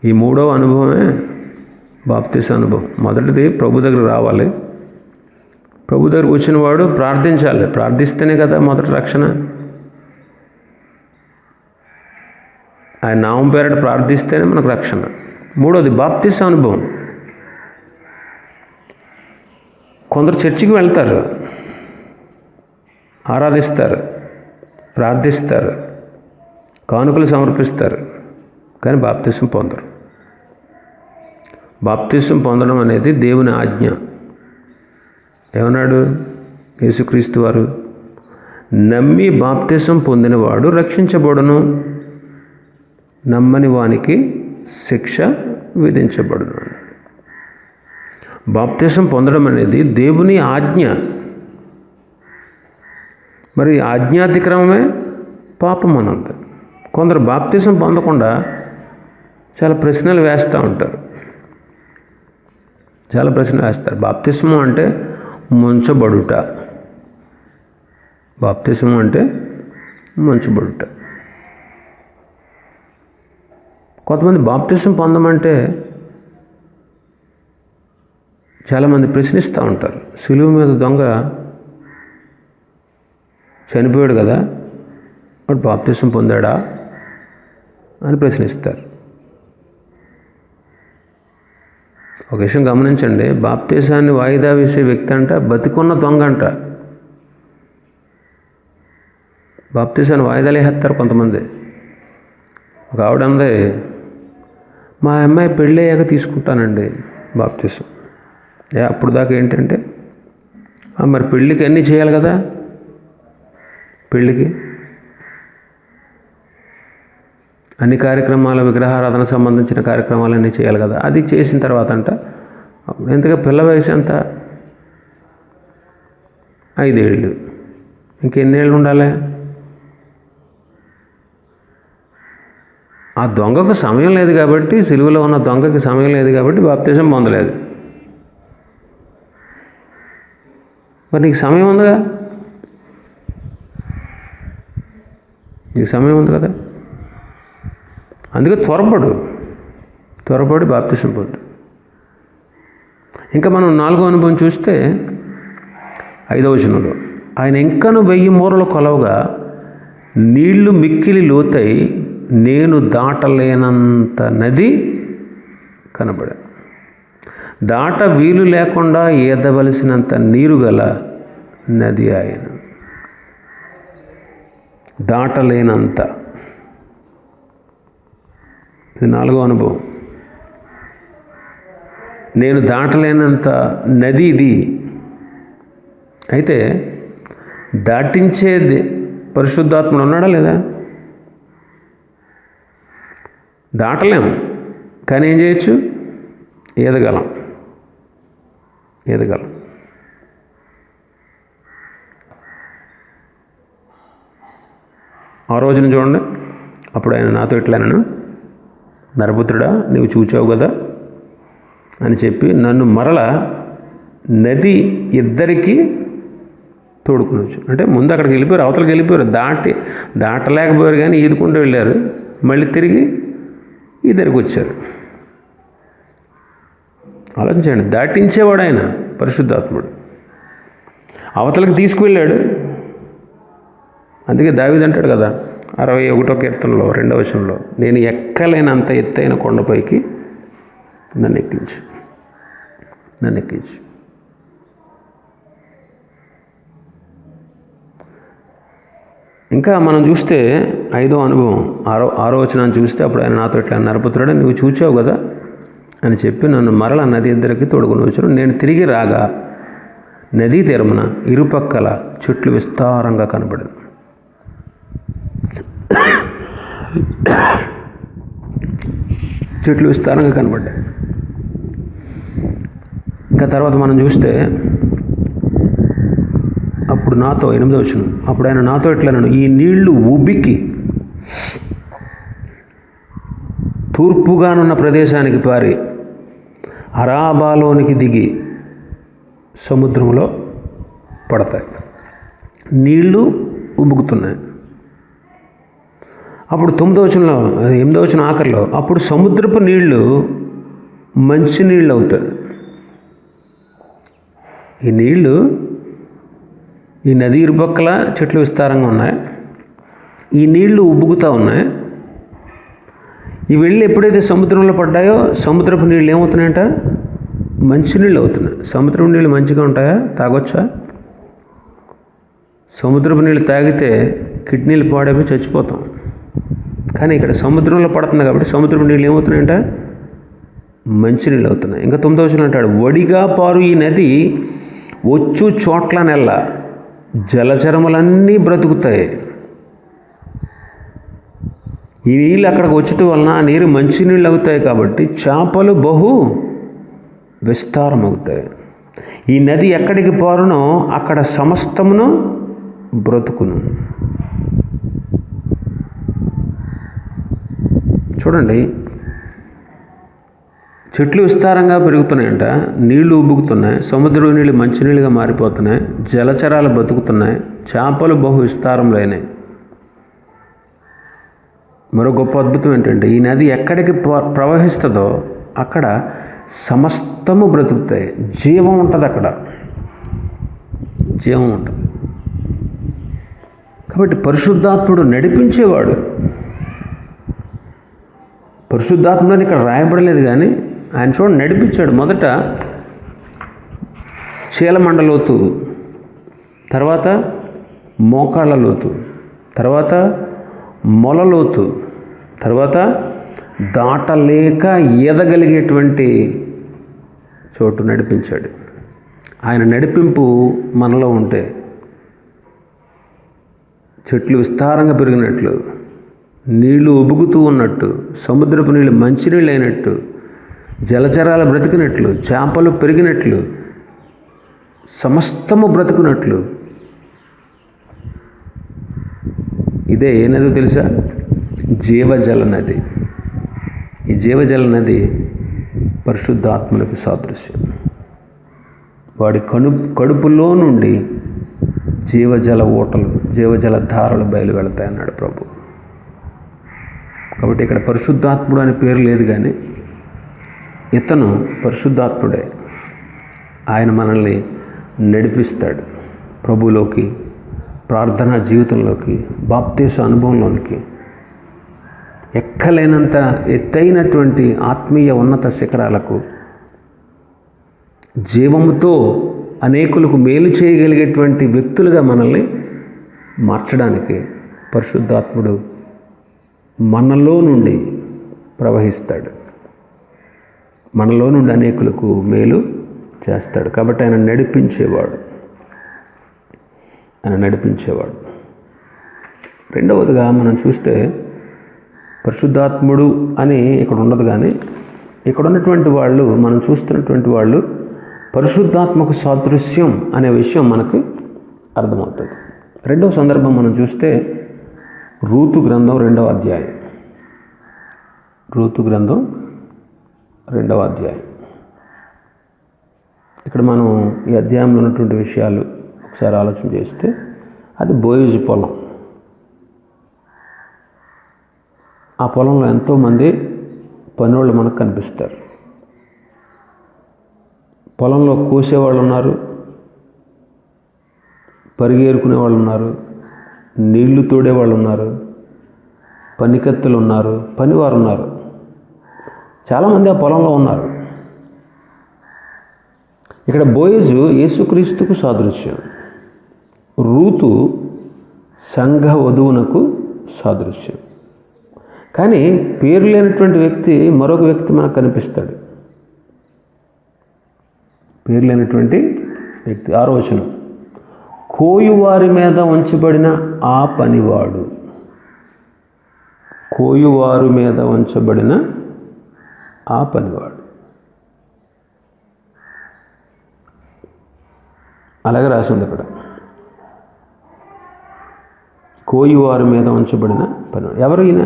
ఈ 3వ అనుభవమే బాప్తిస అనుభవం. మొదటిది ప్రభు దగ్గర రావాలి. ప్రభు దగ్గరకు వచ్చిన వాడు ప్రార్థించాలి. ప్రార్థిస్తేనే కదా మొదటి రక్షణ. ఆయన నామం పేరట ప్రార్థిస్తేనే మనకు రక్షణ. 3వది బాప్తిస అనుభవం. కొందరు చర్చికి వెళ్తారు, ఆరాధిస్తారు, ప్రార్థిస్తారు, కానుకలు సమర్పిస్తారు, కానీ బాప్తిసం పొందరు. బాప్తిసం పొందడం అనేది దేవుని ఆజ్ఞ. ఏమన్నాడు యేసుక్రీస్తు వారు? నమ్మి బాప్తిసం పొందినవాడు రక్షించబడును, నమ్మని వానికి శిక్ష విధించబడును అన్నాడు. బాప్తిసం పొందడం అనేది దేవుని ఆజ్ఞ. మరి ఆజ్ఞాతిక్రమమే పాపం అనంత. కొందరు బాప్తిసం పొందకుండా చాలా ప్రశ్నలు వేస్తూ ఉంటారు. చాలా ప్రశ్నలు వేస్తారు. బాప్తిసము అంటే ముంచబడుట. బాప్తిసము అంటే ముంచబడుట. కొంతమంది బాప్తిసం పొందమంటే చాలామంది ప్రశ్నిస్తూ ఉంటారు. సిలువ మీద దొంగ చనిపోయాడు కదా, వాడు బాప్తిసం పొందాడా అని ప్రశ్నిస్తారు. ఒక విషయం గమనించండి, బాప్తిసాన్ని వాయిదా వేసే వ్యక్తి అంట బతికున్న దొంగ అంట. బాప్తిసాన్ని వాయిదాలు వేస్తారు కొంతమంది. ఒక ఆవిడ అందే, మా అమ్మాయి పెళ్ళి అయ్యాక తీసుకుంటానండి బాప్తిసం. అప్పుడు దాకా ఏంటంటే మరి పెళ్ళికి అన్నీ చేయాలి కదా, పెళ్ళికి అన్ని కార్యక్రమాలు, విగ్రహారాధన సంబంధించిన కార్యక్రమాలన్నీ చేయాలి కదా. అది చేసిన తర్వాత అంట ఎంతగా పిల్ల వయసు ఎంత, 5 ఏళ్ళు. ఇంకెన్నేళ్ళు ఉండాలి? ఆ దొంగకు సమయం లేదు కాబట్టి, సిలువలో ఉన్న దొంగకి సమయం లేదు కాబట్టి బాప్తిసం పొందలేదు. మరి నీకు సమయం ఉందిగా, నీకు సమయం ఉంది కదా. అందుకే త్వరపడి బాప్తిసం పొందు. ఇంకా మనం 4వ అనుభవం చూస్తే 5వ వచనంలో, ఆయన ఇంకను 1000 మూరలు కొలవగా నీళ్లు మిక్కిలి లోతై నేను దాటలేనంత నది కనబడా. దాట వీలు లేకుండా ఈదవలసినంత నీరు గల నది ఆయన. దాటలేనంత, ఇది 4వ అనుభవం. నేను దాటలేనంత నది ఇది. అయితే దాటించేది పరిశుద్ధాత్ముడు ఉన్నాడా లేదా? దాటలేము, కానీ ఏం చేయొచ్చు? ఈదగలం. ఆ రోజున చూడండి, అప్పుడు ఆయన నాతో ఇట్లానను, నరపుత్రుడా నీవు చూచావు కదా అని చెప్పి నన్ను మరల నది ఇద్దరికి తోడుకునొచ్చు. అంటే ముందు అక్కడికి వెళ్ళిపోయారు, అవతలకి వెళ్ళిపోయారు, దాటలేకపోయారు కానీ ఈదుకుంటూ వెళ్ళారు. మళ్ళీ తిరిగి ఇద్దరికి వచ్చారు. ఆలోచించండి, దాటించేవాడు ఆయన పరిశుద్ధాత్ముడు. అవతలకి తీసుకువెళ్ళాడు. అందుకే దావీదు అంటాడు కదా 61వ కీర్తనలో 2వ వచనంలో, నేను ఎక్కలేనంత ఎత్తైన కొండపైకి నన్ను ఎక్కించు. ఇంకా మనం చూస్తే 5వ అనుభవం 6వ వచనాన్ని చూస్తే, అప్పుడు ఆయన నాతో ఇట్లా, నరపుత్రుడా నువ్వు చూచావు కదా అని చెప్పి నన్ను మరల నది ఇద్దరికి తోడుకుని వచ్చాను. నేను తిరిగి రాగా నదీ తీరమున ఇరుపక్కల చెట్లు విస్తారంగా కనబడింది. చెట్లు విస్తారంగా కనబడ్డాయి. ఇంకా తర్వాత మనం చూస్తే అప్పుడు నాతో 8వ వచనం, అప్పుడు ఆయన నాతో ఇట్లనను, ఈ నీళ్లు ఉబికి తూర్పుగానున్న ప్రదేశానికి పారి అరాబాలోనికి దిగి సముద్రంలో పడతాయి. నీళ్లు ఉబుకుతున్నాయి. అప్పుడు 9వ వచనంలో, 8వ వచనం ఆఖరిలో, అప్పుడు సముద్రపు నీళ్లు మంచి నీళ్ళు అవుతాయి. ఈ నీళ్లు, ఈ నది ఇరుపక్కల చెట్లు విస్తారంగా ఉన్నాయి. ఈ నీళ్లు ఉబ్బుకుతూ ఉన్నాయి. ఈ వెళ్ళి ఎప్పుడైతే సముద్రంలో పడ్డాయో సముద్రపు నీళ్ళు ఏమవుతున్నాయంట? మంచినీళ్ళు అవుతున్నాయి. సముద్రపు నీళ్ళు మంచిగా ఉంటాయా? తాగొచ్చా? సముద్రపు నీళ్ళు తాగితే కిడ్నీలు పాడైపోయి చచ్చిపోతాం. కానీ ఇక్కడ సముద్రంలో పడుతుంది కాబట్టి సముద్రపు నీళ్ళు ఏమవుతున్నాయంట? మంచినీళ్ళు అవుతున్నాయి. ఇంకా 9వ వచనం అంటాడు, వడిగా పారు ఈ నది వచ్చు చోట్ల నెల్ల జలచరములన్నీ బ్రతుకుతాయి. ఈ నీళ్ళు అక్కడికి వచ్చటం వలన ఆ నీరు మంచినీళ్ళు అవుతాయి కాబట్టి చేపలు బహు విస్తారం అవుతాయి. ఈ నది ఎక్కడికి పారునో అక్కడ సమస్తమును బ్రతుకును. చూడండి, చెట్లు విస్తారంగా పెరుగుతున్నాయంట, నీళ్లు ఉబ్బుకుతున్నాయి, సముద్రం నీళ్ళు మంచినీళ్ళుగా మారిపోతున్నాయి, జలచరాలు బతుకుతున్నాయి, చేపలు బహు విస్తారంలో అయినాయి. మరో గొప్ప అద్భుతం ఏంటంటే, ఈ నది ఎక్కడికి ప్రవహిస్తుందో అక్కడ సమస్తము బ్రతుకుతాయి. జీవం ఉంటుంది, అక్కడ జీవం ఉంటుంది. కాబట్టి పరిశుద్ధాత్ముడు నడిపించేవాడు. పరిశుద్ధాత్ముడని ఇక్కడ రాయబడలేదు కానీ ఆయన చూడండి నడిపించాడు. మొదట చీలమండ లోతు, తర్వాత మోకాళ్ళ లోతు, తర్వాత మొల లోతు, తర్వాత దాటలేక ఎదగలిగేటువంటి చోటు నడిపించాడు. ఆయన నడిపింపు మనలో ఉంటే చెట్లు విస్తారంగా పెరిగినట్లు, నీళ్లు ఉబుకుతూ ఉన్నట్టు, సముద్రపు నీళ్ళు మంచినీళ్ళు అయినట్టు, జలచరాలు బ్రతికినట్లు, చేపలు పెరిగినట్లు, సమస్తము బ్రతుకున్నట్లు. ఇదే ఏ నది తెలుసా? జీవజల నది. ఈ జీవజల నది పరిశుద్ధాత్మనికి సాదృశ్యం. వాడి కడుపులో నుండి జీవజల ఊటలు, జీవజల ధారలు బయలు వెళతాయి అన్నాడు ప్రభు. కాబట్టి ఇక్కడ పరిశుద్ధాత్ముడు అనే పేరు లేదు, కానీ ఇతను పరిశుద్ధాత్ముడే. ఆయన మనల్ని నడిపిస్తాడు ప్రభువులోకి, ప్రార్థనా జీవితంలోకి, బాప్తీస అనుభవంలోనికి, ఎక్కలేనంత ఎత్తైనటువంటి ఆత్మీయ ఉన్నత శిఖరాలకు, జీవముతో అనేకులకు మేలు చేయగలిగేటువంటి వ్యక్తులుగా మనల్ని మార్చడానికి పరిశుద్ధాత్ముడు మనలో నుండి ప్రవహిస్తాడు. మనలో నుండి అనేకులకు మేలు చేస్తాడు. కాబట్టి ఆయన నడిపించేవాడు. రెండవదిగా మనం చూస్తే పరిశుద్ధాత్ముడు అని ఇక్కడ ఉండదు, కానీ ఇక్కడ ఉన్నటువంటి వాళ్ళు, మనం చూస్తున్నటువంటి వాళ్ళు పరిశుద్ధాత్మకు సాదృశ్యం అనే విషయం మనకు అర్థమవుతుంది. రెండవ సందర్భం మనం చూస్తే రూతు గ్రంథం 2వ అధ్యాయం. రూతు గ్రంథం 2వ అధ్యాయం. ఇక్కడ మనం ఈ అధ్యాయంలో ఉన్నటువంటి విషయాలు ఒకసారి ఆలోచన చేస్తే, అది బోయజు పొలం. ఆ పొలంలో ఎంతోమంది పనివాళ్ళు మనకు కనిపిస్తారు. పొలంలో కోసేవాళ్ళు ఉన్నారు, పరిగేరుకునే వాళ్ళు ఉన్నారు, నీళ్లు తోడేవాళ్ళు ఉన్నారు, పనికత్తులు ఉన్నారు, పనివారు ఉన్నారు. చాలామంది ఆ పొలంలో ఉన్నారు. ఇక్కడ బోయజు యేసుక్రీస్తుకు సాదృశ్యం, రూతు సంఘ వధువునకు సాదృశ్యం. కానీ పేరు లేనటువంటి వ్యక్తి, మరొక వ్యక్తి మనకు కనిపిస్తాడు. పేరు లేనటువంటి వ్యక్తి. 6వ వచనం, కోయువారి మీద ఉంచబడిన ఆ పనివాడు. కోయువారు మీద ఉంచబడిన ఆ పనివాడు. అలాగే రాసింది అక్కడ, కోయువారి మీద ఉంచబడిన పనివాడు. ఎవరు ఈయన?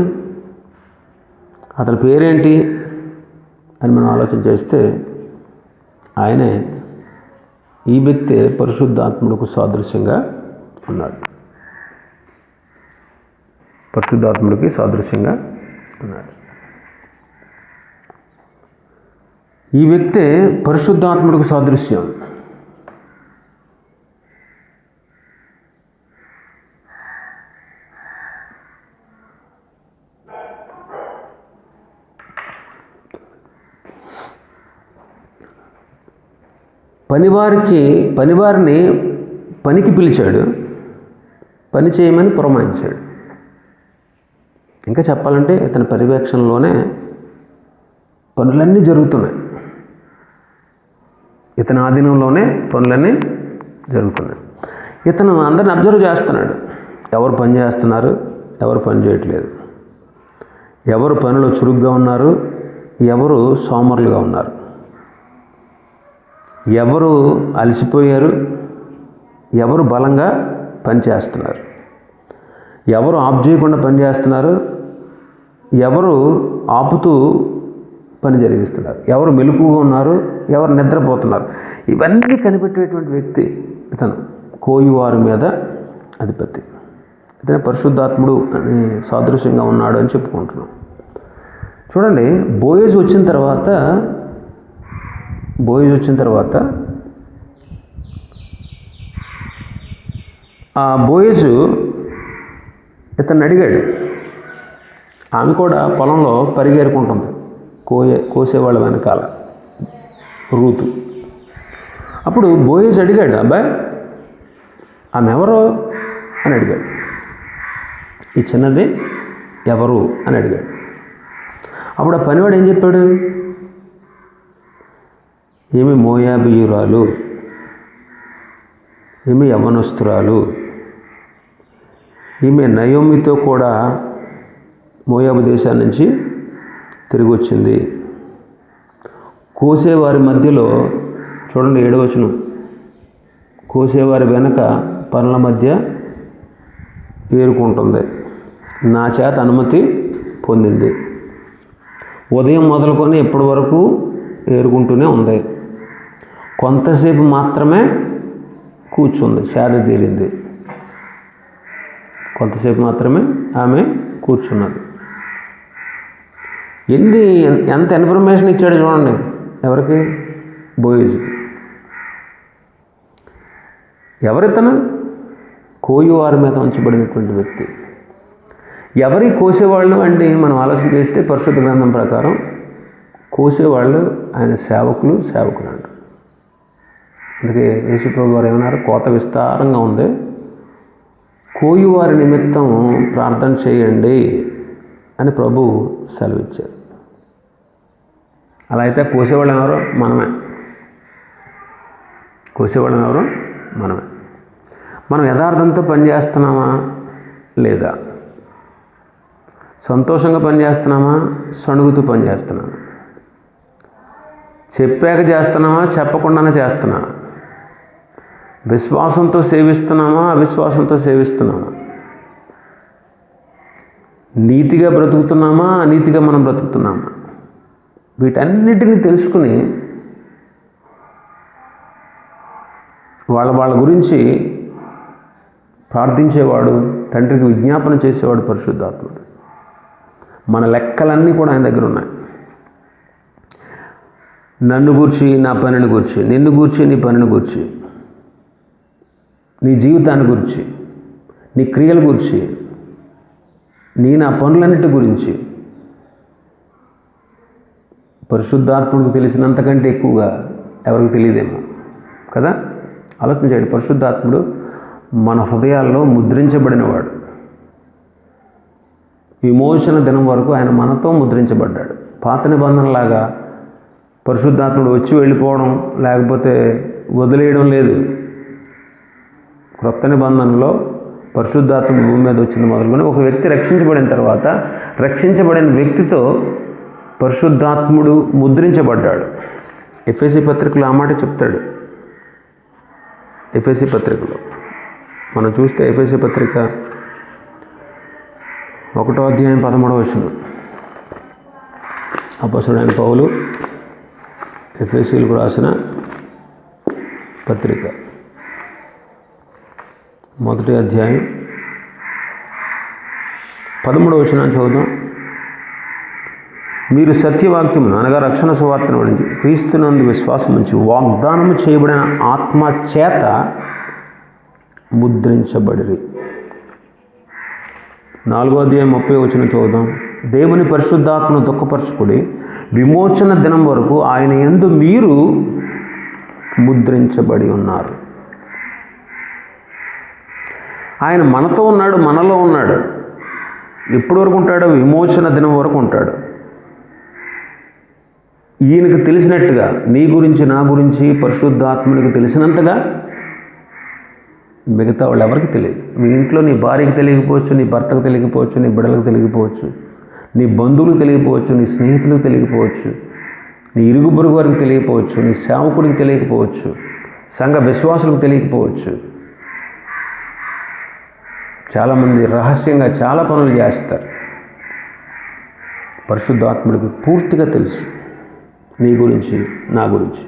అతని పేరేంటి అని మనం ఆలోచన చేస్తే, ఆయనే, ఈ వ్యక్తే పరిశుద్ధాత్ముడికి సాదృశ్యంగా ఉన్నాడు. పరిశుద్ధాత్ముడికి సాదృశ్యంగా ఉన్నాడు. ఈ వ్యక్తే పరిశుద్ధాత్ముడికి సాదృశ్యం. పనివారిని పనికి పిలిచాడు, పని చేయమని పురమాయించాడు. ఇంకా చెప్పాలంటే ఇతని పర్యవేక్షణలోనే పనులన్నీ జరుగుతున్నాయి. ఇతని ఆధీనంలోనే పనులన్నీ జరుగుతున్నాయి. ఇతను అందరిని అబ్జర్వ్ చేస్తున్నాడు. ఎవరు పని చేస్తున్నారు, ఎవరు పని చేయట్లేదు, ఎవరు పనిలో చురుగ్గా ఉన్నారు, ఎవరు సోమరులుగా ఉన్నారు, ఎవరు అలసిపోయారు, ఎవరు బలంగా పనిచేస్తున్నారు, ఎవరు ఆఫ్ చేయకుండా పనిచేస్తున్నారు, ఎవరు ఆపుతూ పని జరిగిస్తున్నారు, ఎవరు మెలకువగా ఉన్నారు, ఎవరు నిద్రపోతున్నారు. ఇవన్నీ కనిపెట్టేటువంటి వ్యక్తి ఇతను. కోయువారి మీద అధిపతి. ఇతనే పరిశుద్ధాత్ముడు అని సాదృశ్యంగా ఉన్నాడు అని చెప్పుకుంటున్నాం. చూడండి, బోయజు వచ్చిన తర్వాత ఆ బోయజు ఇతన్ని అడిగాడు. ఆమె కూడా పొలంలో పరిగెరుకుంటుంది, కోసేవాళ్ళ వెనకాల రూతు. అప్పుడు బోయజు అడిగాడు, అబ్బాయి ఆమె ఎవరు అని అడిగాడు. ఈ చిన్నది ఎవరు అని అడిగాడు. అప్పుడు ఆ పనివాడు ఏం చెప్పాడు? ఏమి మోయాబీయురాలు, ఈమె యవ్వనస్తురాలు, ఈమె నయోమితో కూడా మోయాబు దేశాన్ని నుంచి తిరిగి వచ్చింది. కోసేవారి మధ్యలో చూడండి 7వ వచనం, కోసేవారి వెనక పనుల మధ్య ఏరుకుంటుంది, నా చేత అనుమతి పొందింది. ఉదయం మొదలుకొని ఎప్పటి వరకు ఏరుకుంటూనే ఉంది. కొంతసేపు మాత్రమే కూర్చుంది, సేద తీరింది. కొంతసేపు మాత్రమే ఆమె కూర్చున్నది. ఎంత ఇన్ఫర్మేషన్ ఇచ్చాడు చూడండి. ఎవరికి? బోయజుకి. ఎవరితను? కోయువారి మీద ఉంచబడినటువంటి వ్యక్తి. ఎవరి కోసేవాళ్ళు అండి? మనం ఆలోచన చేస్తే పరిశుద్ధ గ్రంథం ప్రకారం కోసేవాళ్ళు ఆయన సేవకులు అంటారు. అందుకే యేసుప్రభు వారు ఏమన్నారు? కోత విస్తారంగా ఉంది, కోయువారి నిమిత్తం ప్రార్థన చేయండి అని ప్రభు సెలవిచ్చారు. అలా అయితే కోసేవాళ్ళం ఎవరో? మనమే. కోసేవాళ్ళం ఎవరో? మనమే. మనం యథార్థంతో పనిచేస్తున్నామా లేదా? సంతోషంగా పనిచేస్తున్నామా? సణుగుతూ పనిచేస్తున్నామా? చెప్పాక చేస్తున్నామా? చెప్పకుండానే చేస్తున్నామా? విశ్వాసంతో సేవిస్తున్నామా? అవిశ్వాసంతో సేవిస్తున్నామా? నీతిగా బ్రతుకుతున్నామా? అనీతిగా మనం బ్రతుకుతున్నామా? వీటన్నిటిని తెలుసుకుని వాళ్ళ గురించి ప్రార్థించేవాడు, తండ్రికి విజ్ఞాపన చేసేవాడు పరిశుద్ధాత్ముడు. మన లెక్కలన్నీ కూడా ఆయన దగ్గర ఉన్నాయి. నన్ను గూర్చి, నా పనిని గూర్చి, నిన్ను గూర్చి, నీ పనిని గూర్చి, నీ జీవితాన్ని గురించి, నీ క్రియల గురించి, నా పనులన్నిటి గురించి పరిశుద్ధాత్ముడికి తెలిసినంతకంటే ఎక్కువగా ఎవరికి తెలియదేమో కదా. ఆలోచన చేయండి. పరిశుద్ధాత్ముడు మన హృదయాల్లో ముద్రించబడినవాడు. విమోచన దినం వరకు ఆయన మనతో ముద్రించబడ్డాడు. పాత నిబంధనలాగా పరిశుద్ధాత్ముడు వచ్చి వెళ్ళిపోవడం లేకపోతే వదిలేయడం లేదు. క్రొత్త నిబంధనలో పరిశుద్ధాత్ముడు భూమి మీద వచ్చింది మొదలుకొని ఒక వ్యక్తి రక్షించబడిన తర్వాత రక్షించబడిన వ్యక్తితో పరిశుద్ధాత్ముడు ముద్రించబడ్డాడు. ఎఫెసీ పత్రికలో ఆ మాట చెప్తాడు. ఎఫెసీ పత్రికలో మనం చూస్తే ఎఫెసీ పత్రిక 1వ అధ్యాయం 13వ వచనం, అపొస్తలుడైన పౌలు ఎఫెసీలకు రాసిన పత్రిక 1వ అధ్యాయం 13వ వచనాన్ని చదువుదాం. మీరు సత్యవాక్యమును అనగా రక్షణ సువార్తను గురించి క్రీస్తునందు విశ్వాసం నుంచి వాగ్దానము చేయబడిన ఆత్మ చేత ముద్రించబడిరి. 4వ అధ్యాయం 30వ వచనం చదువుదాం. దేవుని పరిశుద్ధాత్మను దుఃఖపరచుకుడి, విమోచన దినం వరకు ఆయన యందు మీరు ముద్రించబడి ఉన్నారు. ఆయన మనతో ఉన్నాడు, మనలో ఉన్నాడు. ఎప్పటి వరకు ఉంటాడు? విమోచన దినం వరకు ఉంటాడు. ఈయనకు తెలిసినట్టుగా నీ గురించి, నా గురించి పరిశుద్ధాత్మునికి తెలిసినంతగా మిగతా వాళ్ళు ఎవరికి తెలియదు. మీ ఇంట్లో నీ భార్యకి తెలియకపోవచ్చు, నీ భర్తకు తెలియకపోవచ్చు, నీ బిడ్డలకు తెలియకపోవచ్చు, నీ బంధువులకు తెలియకపోవచ్చు, నీ స్నేహితులకు తెలియకపోవచ్చు, నీ ఇరుగు పొరుగు వారికి తెలియకపోవచ్చు, నీ సేవకుడికి తెలియకపోవచ్చు, సంఘ విశ్వాసులకు తెలియకపోవచ్చు. చాలామంది రహస్యంగా చాలా పనులు చేస్తారు. పరిశుద్ధాత్ముడికి పూర్తిగా తెలుసు నీ గురించి, నా గురించి.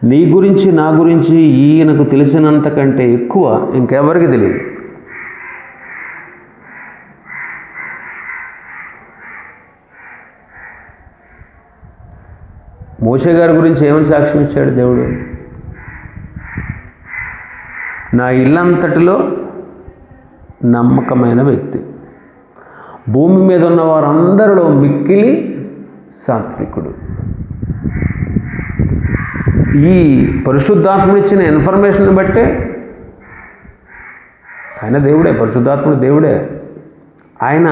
నీ గురించి, నా గురించి ఈయనకు తెలిసినంతకంటే ఎక్కువ ఇంకెవరికి తెలియదు. మోషే గారి గురించి ఏమని సాక్ష్యం ఇచ్చాడు దేవుడు? నా ఇల్లంతటిలో నమ్మకమైన వ్యక్తి, భూమి మీద ఉన్న వారందరిలో మిక్కిలి సాత్వికుడు. ఈ పరిశుద్ధాత్మనిచ్చిన ఇన్ఫర్మేషన్ బట్టే ఆయన దేవుడే, పరిశుద్ధాత్ముడు దేవుడే. ఆయన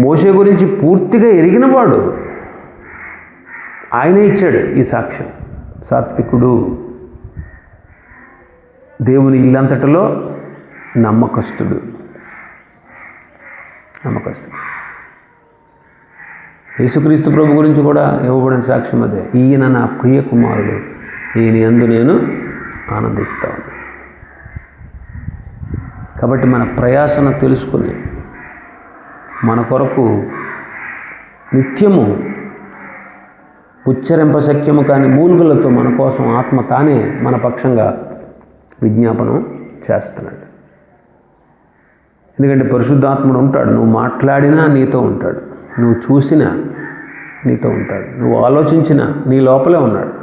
మోషే గురించి పూర్తిగా ఎరిగినవాడు. ఆయనే ఇచ్చాడు ఈ సాక్ష్యం. సాత్వికుడు, దేవుని ఇల్లంతటిలో నమ్మకస్తుడు. యేసుక్రీస్తు ప్రభు గురించి కూడా ఇవ్వబడిన సాక్ష్యం అదే. ఈయన నా ప్రియ కుమారుడు, ఈయన యందు నేను ఆనందిస్తాను. కాబట్టి మన ప్రయాసను తెలుసుకుని మన కొరకు నిత్యము ఉచ్చరింపశక్యము కాని మూలుగులతో మన కోసం ఆత్మ తానే మన పక్షంగా విజ్ఞాపనం చేస్తున్నాడు. ఎందుకంటే పరిశుద్ధాత్ముడు ఉంటాడు. నువ్వు మాట్లాడినా నీతో ఉంటాడు, నువ్వు చూసినా నీతో ఉంటాడు, నువ్వు ఆలోచించినా నీ లోపలే ఉన్నాడు.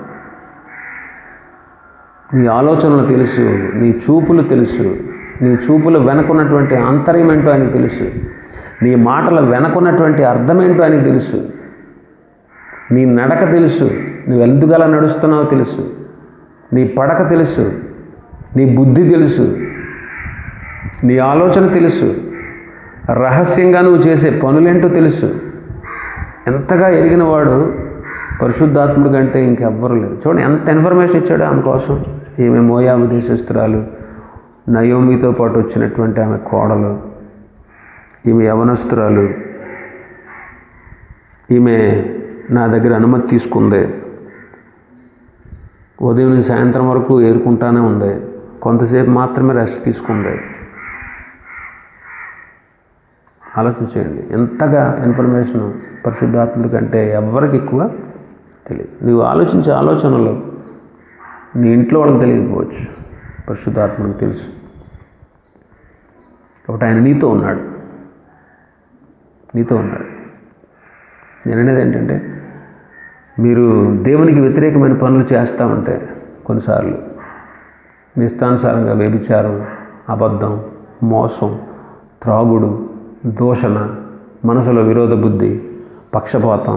నీ ఆలోచనలు తెలుసు, నీ చూపులు తెలుసు, నీ చూపులు వెనకున్నటువంటి ఆంతర్యం ఏంటో ఆయనకు తెలుసు, నీ మాటల వెనకున్నటువంటి అర్థమేంటో ఆయనకు తెలుసు, నీ నడక తెలుసు, నువ్వు ఎందుకు అలా నడుస్తున్నావో తెలుసు, నీ పడక తెలుసు, నీ బుద్ధి తెలుసు, నీ ఆలోచన తెలుసు, రహస్యంగా నువ్వు చేసే పనులేంటో తెలుసు. ఎంతగా ఎరిగిన వాడు పరిశుద్ధాత్ముడి కంటే ఇంకెవ్వరు లేరు. చూడండి ఎంత ఇన్ఫర్మేషన్ ఇచ్చాడు ఆమె కోసం. ఈమె మోయాబు దేశస్తురాలు, నయోమితో పాటు వచ్చినటువంటి ఆమె కోడలు, ఈమె యవనస్తురాలు, ఈమె నా దగ్గర అనుమతి తీసుకుంది, ఉదయం నుంచి సాయంత్రం వరకు ఏరుకుంటానే ఉంది, కొంతసేపు మాత్రమే రెస్ట్ తీసుకుంది. ఆలోచించండి, ఎంతగా ఇన్ఫర్మేషన్ పరిశుద్ధాత్ముడి కంటే ఎవరికి ఎక్కువ తెలియదు. నువ్వు ఆలోచించే ఆలోచనలు నీ ఇంట్లో వాళ్ళకి తెలియకపోవచ్చు, పరిశుద్ధాత్ముడికి తెలుసు. కాబట్టి ఆయన నీతో ఉన్నాడు. నేను అనేది ఏంటంటే, మీరు దేవునికి వ్యతిరేకమైన పనులు చేస్తూ ఉంటే కొన్నిసార్లు మీ ఇష్టానుసారంగా వ్యభిచారం, అబద్ధం, మోసం, త్రాగుడు, దూషణ, మనసులో విరోధ బుద్ధి, పక్షపాతం,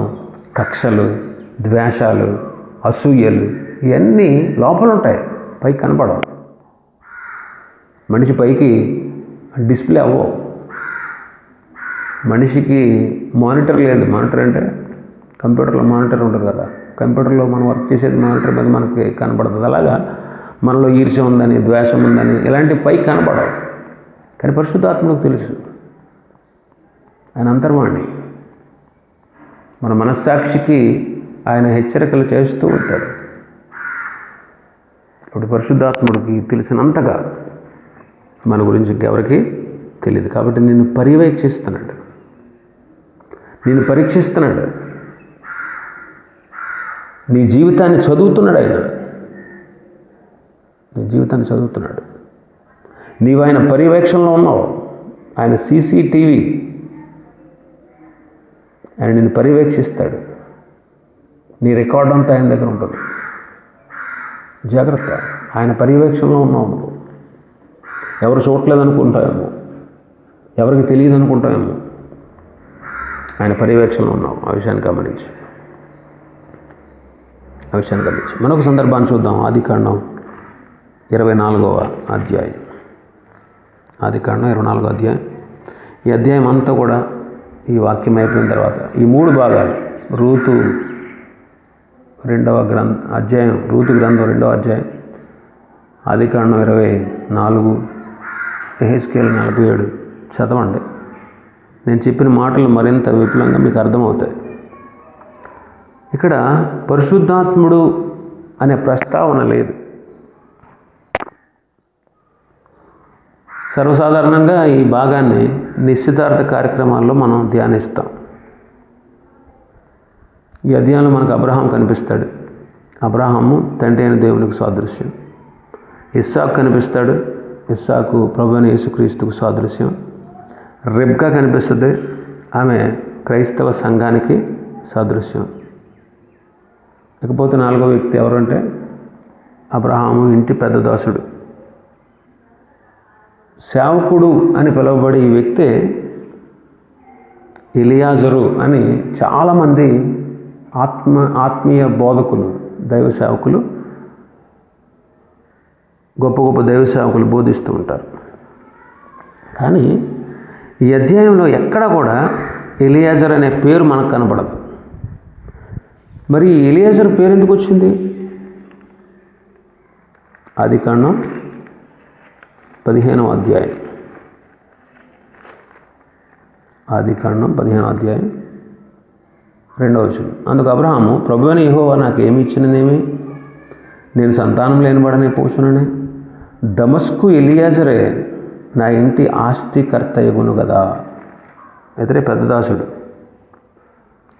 కక్షలు, ద్వేషాలు, అసూయలు, ఇవన్నీ లోపల ఉంటాయి, పైకి కనపడవు. మనిషి పైకి డిస్ప్లే అవ్వవు. మనిషికి మానిటర్ లేదు. మానిటర్ అంటే కంప్యూటర్లో మానిటర్ ఉంటుంది కదా, కంప్యూటర్లో మనం వర్క్ చేసేది మానిటర్ మీద మనకి కనపడుతుంది. అలాగా మనలో ఈర్ష్య ఉందని, ద్వేషం ఉందని, ఇలాంటి పైకి కనపడవు. కానీ పరిశుద్ధాత్మకు తెలుసు. ఆయన అంతర్వాణి. మన మనస్సాక్షికి ఆయన హెచ్చరికలు చేస్తూ ఉంటాడు. ఇప్పుడు పరిశుద్ధాత్ముడికి తెలిసినంతగా మన గురించి ఇంకెవరికి తెలియదు. కాబట్టి నిన్ను పర్యవేక్షిస్తున్నాడు, నిన్ను పరీక్షిస్తున్నాడు, నీ జీవితాన్ని చదువుతున్నాడు. నీ జీవితాన్ని చదువుతున్నాడు. నీవు ఆయన పర్యవేక్షణలో ఉన్నావు. ఆయన CCTV. ఆయన నిన్ను పర్యవేక్షిస్తాడు. నీ రికార్డు అంతా ఆయన దగ్గర ఉంటుంది. జాగ్రత్త, ఆయన పర్యవేక్షణలో ఉన్నావు నువ్వు. ఎవరు చూడలేదు అనుకుంటావేమో, ఎవరికి తెలియదు అనుకుంటావేమో, ఆయన పర్యవేక్షణలో ఉన్నావు. ఆ విషయాన్ని గమనించు. మరొక సందర్భాన్ని చూద్దాం. ఆదికాండం 24వ అధ్యాయం. ఆదికాండం 24వ అధ్యాయం. ఈ అధ్యాయం అంతా కూడా ఈ వాక్యం అయిపోయిన తర్వాత ఈ 3 భాగాలు, రూతు 2వ అధ్యాయం, రూతు గ్రంథం 2వ అధ్యాయం, ఆదికాండం 24, యెహెజ్కేలు 47 చదవండి. నేను చెప్పిన మాటలు మరింత విపులంగా మీకు అర్థమవుతాయి. ఇక్కడ పరిశుద్ధాత్ముడు అనే ప్రస్తావన లేదు. సర్వసాధారణంగా ఈ భాగాన్ని నిశ్చితార్థ కార్యక్రమాల్లో మనం ధ్యానిస్తాం. ఈ అధ్యాయంలో మనకు అబ్రహాం కనిపిస్తాడు. అబ్రహాము తండ్రి అయిన దేవునికి సాదృశ్యం. ఇస్సాకు కనిపిస్తాడు. ఇస్సాకు ప్రభువైన యేసుక్రీస్తుకు సాదృశ్యం. రెబ్కా కనిపిస్తుంది. ఆమె క్రైస్తవ సంఘానికి సాదృశ్యం. ఇకపోతే 4వ వ్యక్తి ఎవరంటే అబ్రహాము ఇంటి పెద్ద దాసుడు, సేవకుడు అని పిలువబడే ఈ వ్యక్తే ఎలియాజరు అని చాలామంది ఆత్మీయ బోధకులు, దైవ సేవకులు, గొప్ప గొప్ప దైవ సేవకులు బోధిస్తూ ఉంటారు. కానీ ఈ అధ్యాయంలో ఎక్కడ కూడా ఎలియాజర్ అనే పేరు మనకు కనపడదు. మరి ఎలియాజర్ పేరు ఎందుకు వచ్చింది? ఆదికాండం 15వ అధ్యాయం. ఆదికాండం 15వ అధ్యాయం 2వ వచనం. అందుకు అబ్రహాము, ప్రభువైన యెహోవా నాకు ఏమి ఇచ్చిననేమి? నేను సంతానం లేనివాడనే పోచుననే. దమస్కు ఎలియాజరే నా ఇంటి ఆస్తికర్త ఎగును కదా. ఇతరే పెద్ద దాసుడు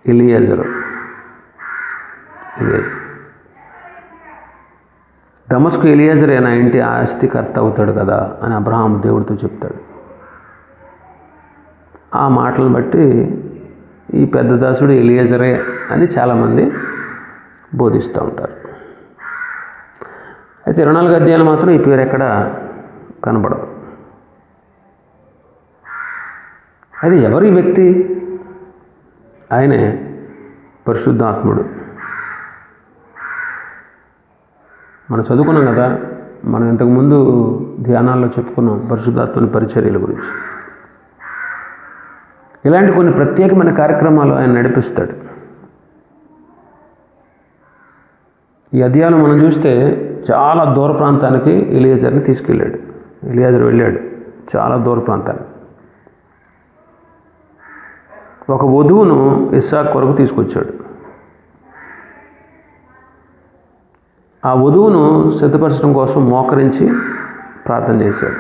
ఎలియాజరు. దమస్కు ఎలియాజరే నా ఇంటి ఆస్తికర్త అవుతాడు కదా అని అబ్రహాము దేవుడితో చెప్తాడు. ఆ మాటలను బట్టి ఈ పెద్ద దాసుడు ఎలియాజరే అని చాలామంది బోధిస్తూ ఉంటారు. అయితే 24 అధ్యాయాలు మాత్రం ఈ పేరు ఎక్కడ కనబడదు. అయితే ఎవరు ఈ వ్యక్తి? ఆయనే పరిశుద్ధాత్ముడు. మనం చదువుకున్నాం కదా, మనం ఇంతకుముందు ధ్యానాల్లో చెప్పుకున్నాం పరిశుద్ధాత్మని పరిచర్యల గురించి. ఇలాంటి కొన్ని ప్రత్యేకమైన కార్యక్రమాలు ఆయన నడిపిస్తాడు. ఈ అధ్యాయం మనం చూస్తే చాలా దూర ప్రాంతానికి ఎలియాజర్ని తీసుకెళ్ళాడు. ఎలియాజర్ వెళ్ళాడు చాలా దూర ప్రాంతానికి. ఒక వధువును ఇస్సాకు కొరకు తీసుకొచ్చాడు. ఆ వధువును సిద్ధపరచడం కోసం మోకరించి ప్రార్థన చేశాడు.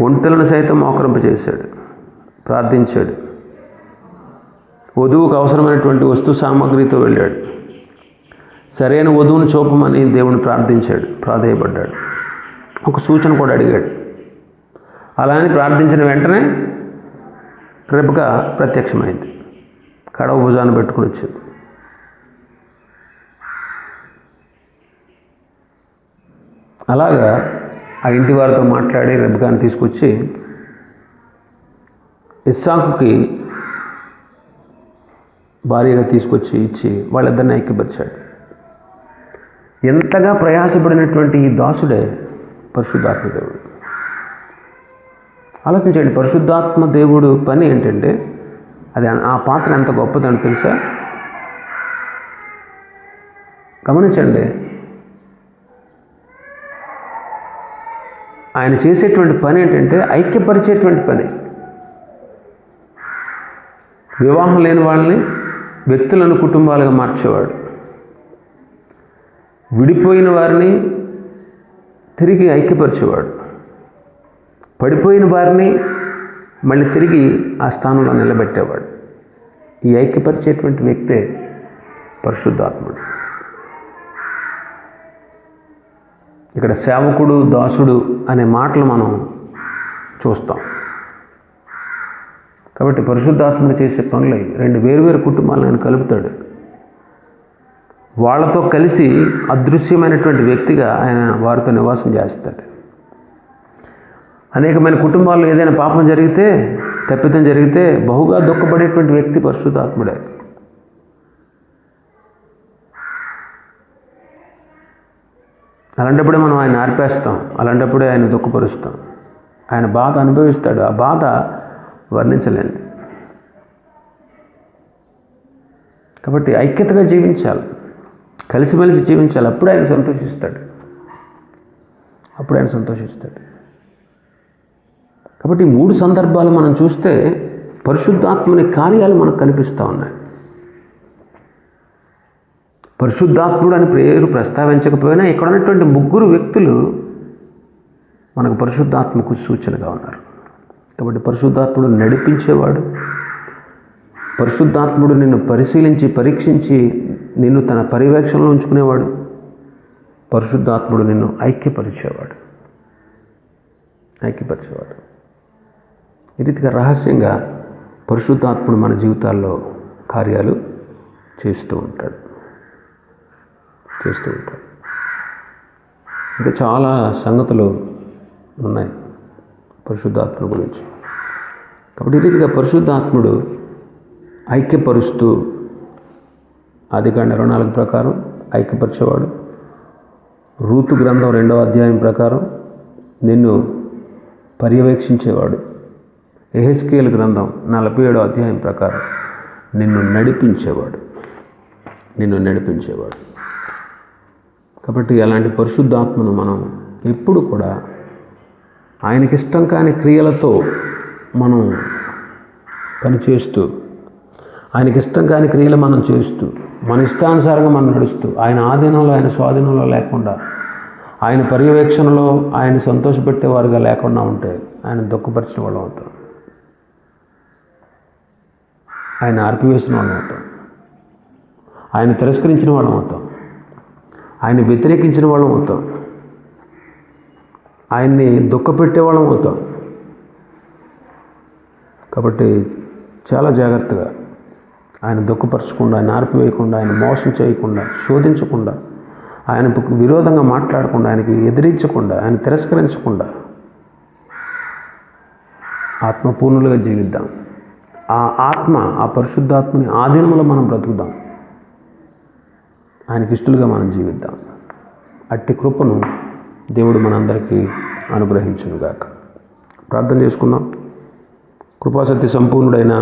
ఒంటెలను సైతం మోకరింపజేశాడు, ప్రార్థించాడు. వధువుకు అవసరమైనటువంటి వస్తు సామాగ్రితో వెళ్ళాడు. సరైన వధువును చూపమని దేవుని ప్రార్థించాడు, ప్రాధేయపడ్డాడు. ఒక సూచన కూడా అడిగాడు. అలా అని ప్రార్థించిన వెంటనే రెబెకా ప్రత్యక్షమైంది. కడవ భుజాన్ని పెట్టుకుని వచ్చింది. అలాగా ఆ ఇంటి వారితో మాట్లాడి రెబెకాని తీసుకొచ్చి ఇస్సాకుకి భార్యగా తీసుకొచ్చి ఇచ్చి వాళ్ళిద్దరిని ఐక్యపరిచాడు. ఎంతగా ప్రయాసపడినటువంటి ఈ దాసుడే పరిశుద్ధాత్మ దేవుడు. ఆలోచించండి, పరిశుద్ధాత్మ దేవుడు పని ఏంటంటే అది ఆ పాత్ర ఎంత గొప్పదని తెలుసా? గమనించండి, ఆయన చేసేటువంటి పని ఏంటంటే ఐక్యపరిచేటువంటి పని. వివాహం లేని వాళ్ళని వ్యక్తులను కుటుంబాలుగా మార్చేవాడు. విడిపోయిన వారిని తిరిగి ఐక్యపరిచేవాడు. పడిపోయిన వారిని మళ్ళీ తిరిగి ఆ స్థానంలో నిలబెట్టేవాడు. ఈ ఐక్యపరిచేటువంటి వ్యక్తే పరిశుద్ధాత్ముడు. ఇక్కడ సేవకుడు, దాసుడు అనే మాటలు మనం చూస్తాం. కాబట్టి పరిశుద్ధాత్ముడు చేసే పనులు రెండు వేరువేరు కుటుంబాలను ఆయన కలుపుతాడు. వాళ్ళతో కలిసి అదృశ్యమైనటువంటి వ్యక్తిగా ఆయన వారితో నివాసం చేస్తాడు. అనేకమైన కుటుంబాల్లో ఏదైనా పాపం జరిగితే, తప్పిదం జరిగితే బహుగా దుఃఖపడేటువంటి వ్యక్తి పరిశుద్ధాత్ముడే. అలాంటప్పుడే మనం ఆయన ఆర్పేస్తాం, అలాంటప్పుడే ఆయన దుఃఖపరుస్తాం. ఆయన బాధ అనుభవిస్తాడు. ఆ బాధ వర్ణించలేంది. కాబట్టి ఐక్యతగా జీవించాలి, కలిసిమెలిసి జీవించాలి. అప్పుడు ఆయన సంతోషిస్తాడు. కాబట్టి 3 సందర్భాలు మనం చూస్తే పరిశుద్ధాత్మని కార్యాలు మనకు కనిపిస్తూ ఉన్నాయి. పరిశుద్ధాత్ముడు అని పేరు ప్రస్తావించకపోయినా ఇక్కడ ఉన్నటువంటి 3 వ్యక్తులు మనకు పరిశుద్ధాత్మకు సూచనగా ఉన్నారు. కాబట్టి పరిశుద్ధాత్ముడు నడిపించేవాడు, పరిశుద్ధాత్ముడు నిన్ను పరిశీలించి పరీక్షించి నిన్ను తన పర్యవేక్షణలో ఉంచుకునేవాడు, పరిశుద్ధాత్ముడు నిన్ను ఐక్యపరిచేవాడు. ఈ రీతిగా రహస్యంగా పరిశుద్ధాత్ముడు మన జీవితాల్లో కార్యాలు చేస్తూ ఉంటాడు. ఇంకా చాలా సంగతులు ఉన్నాయి పరిశుద్ధాత్మ గురించి. కాబట్టి ఈ రీతిగా పరిశుద్ధాత్ముడు ఐక్యపరుస్తూ ఆదికాండం 24 ప్రకారం ఐక్యపరిచేవాడు. రూతు గ్రంథం 2వ అధ్యాయం ప్రకారం నిన్ను పర్యవేక్షించేవాడు. యెహెజ్కేలు గ్రంథం 47వ అధ్యాయం ప్రకారం నిన్ను నడిపించేవాడు. కాబట్టి అలాంటి పరిశుద్ధాత్మను మనం ఎప్పుడు కూడా ఆయనకి ఇష్టం కాని క్రియలతో మనం పనిచేస్తూ, ఆయనకి ఇష్టం కాని క్రియలు మనం చేస్తూ, మన ఇష్టానుసారంగా మనం నడుస్తూ, ఆయన ఆధీనంలో ఆయన స్వాధీనంలో లేకుండా, ఆయన పర్యవేక్షణలో ఆయన సంతోషపెట్టేవారుగా లేకుండా ఉంటే ఆయన దుఃఖపరిచిన వాళ్ళం అవుతాం, ఆయన ఆర్పివేసిన వాళ్ళం అవుతాం, ఆయన తిరస్కరించిన వాళ్ళం అవుతాం, ఆయన వ్యతిరేకించిన వాళ్ళం అవుతాం, ఆయన్ని దుఃఖపెట్టేవాళ్ళం అవుతాం. కాబట్టి చాలా జాగ్రత్తగా ఆయన దుఃఖపరచకుండా, ఆయన ఆర్పివేయకుండా, ఆయన మోసం చేయకుండా, శోధించకుండా, ఆయనకు విరోధంగా మాట్లాడకుండా, ఆయనకి ఎదిరించకుండా, ఆయన తిరస్కరించకుండా ఆత్మపూర్ణులుగా జీవిద్దాం. ఆ పరిశుద్ధాత్మని ఆధీనంలో మనం బ్రతుకుదాం. ఆయనకి ఇష్టలుగా మనం జీవిద్దాం. అట్టి కృపను దేవుడు మనందరికీ అనుగ్రహించునుగాక. ప్రార్థన చేసుకుందాం. కృపాసత్య సంపూర్ణుడైన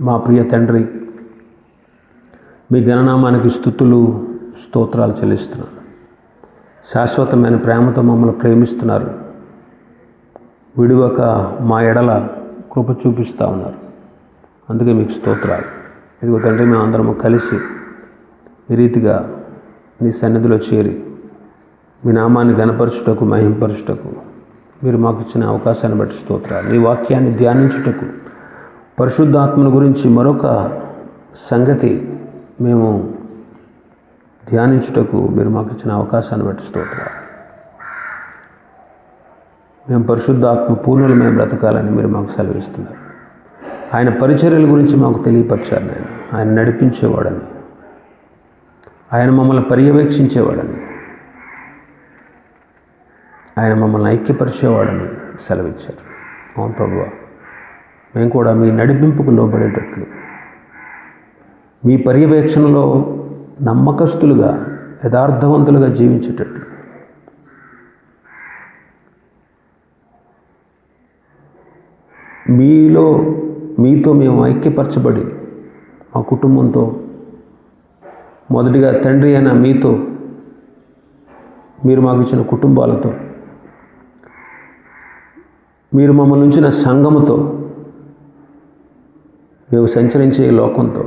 మా ప్రియ తండ్రి, మీ ఘననామానికి స్తుతులు స్తోత్రాలు చెల్లిస్తున్నాను. శాశ్వతమైన ప్రేమతో మమ్మల్ని ప్రేమిస్తున్నారు. విడువక మా ఎడల కృప చూపిస్తూ ఉన్నారు. అందుకే మీకు స్తోత్రాలు. ఇదిగో తండ్రి, మేము అందరము కలిసి ఈ రీతిగా నీ సన్నిధిలో చేరి మీ నామాన్ని ఘనపరచుటకు, మహింపరచుటకు మీరు మాకు ఇచ్చిన అవకాశాన్ని బట్టి స్తోత్రాలు. నీ వాక్యాన్ని ధ్యానించుటకు, పరిశుద్ధాత్మను గురించి మరొక సంగతి మేము ధ్యానించుటకు మీరు మాకు ఇచ్చిన అవకాశాన్ని బట్టి స్తోత్రాలు. మేము పరిశుద్ధాత్మ పూర్ణులు మేము బ్రతకాలని మీరు మాకు సెలవిస్తున్నారు. ఆయన పరిచర్యల గురించి మాకు తెలియపరిచారు. ఆయన నడిపించేవాడని, ఆయన మమ్మల్ని పర్యవేక్షించేవాడని, ఆయన మమ్మల్ని ఐక్యపరిచేవాడని సెలవిచ్చారు. అవును ప్రభువా, మేము కూడా మీ నడిపింపుకు లోబడేటట్లు, మీ పర్యవేక్షణలో నమ్మకస్తులుగా, యథార్థవంతులుగా జీవించేటట్లు మీతో మేము ఐక్యపరచబడి మా కుటుంబంతో, మొదటిగా తండ్రి అయిన మీతో, మీరు మాకు ఇచ్చిన కుటుంబాలతో, మీరు మమ్మల్ని ఉంచిన సంఘముతో, మేము సంచరించే లోకంతో,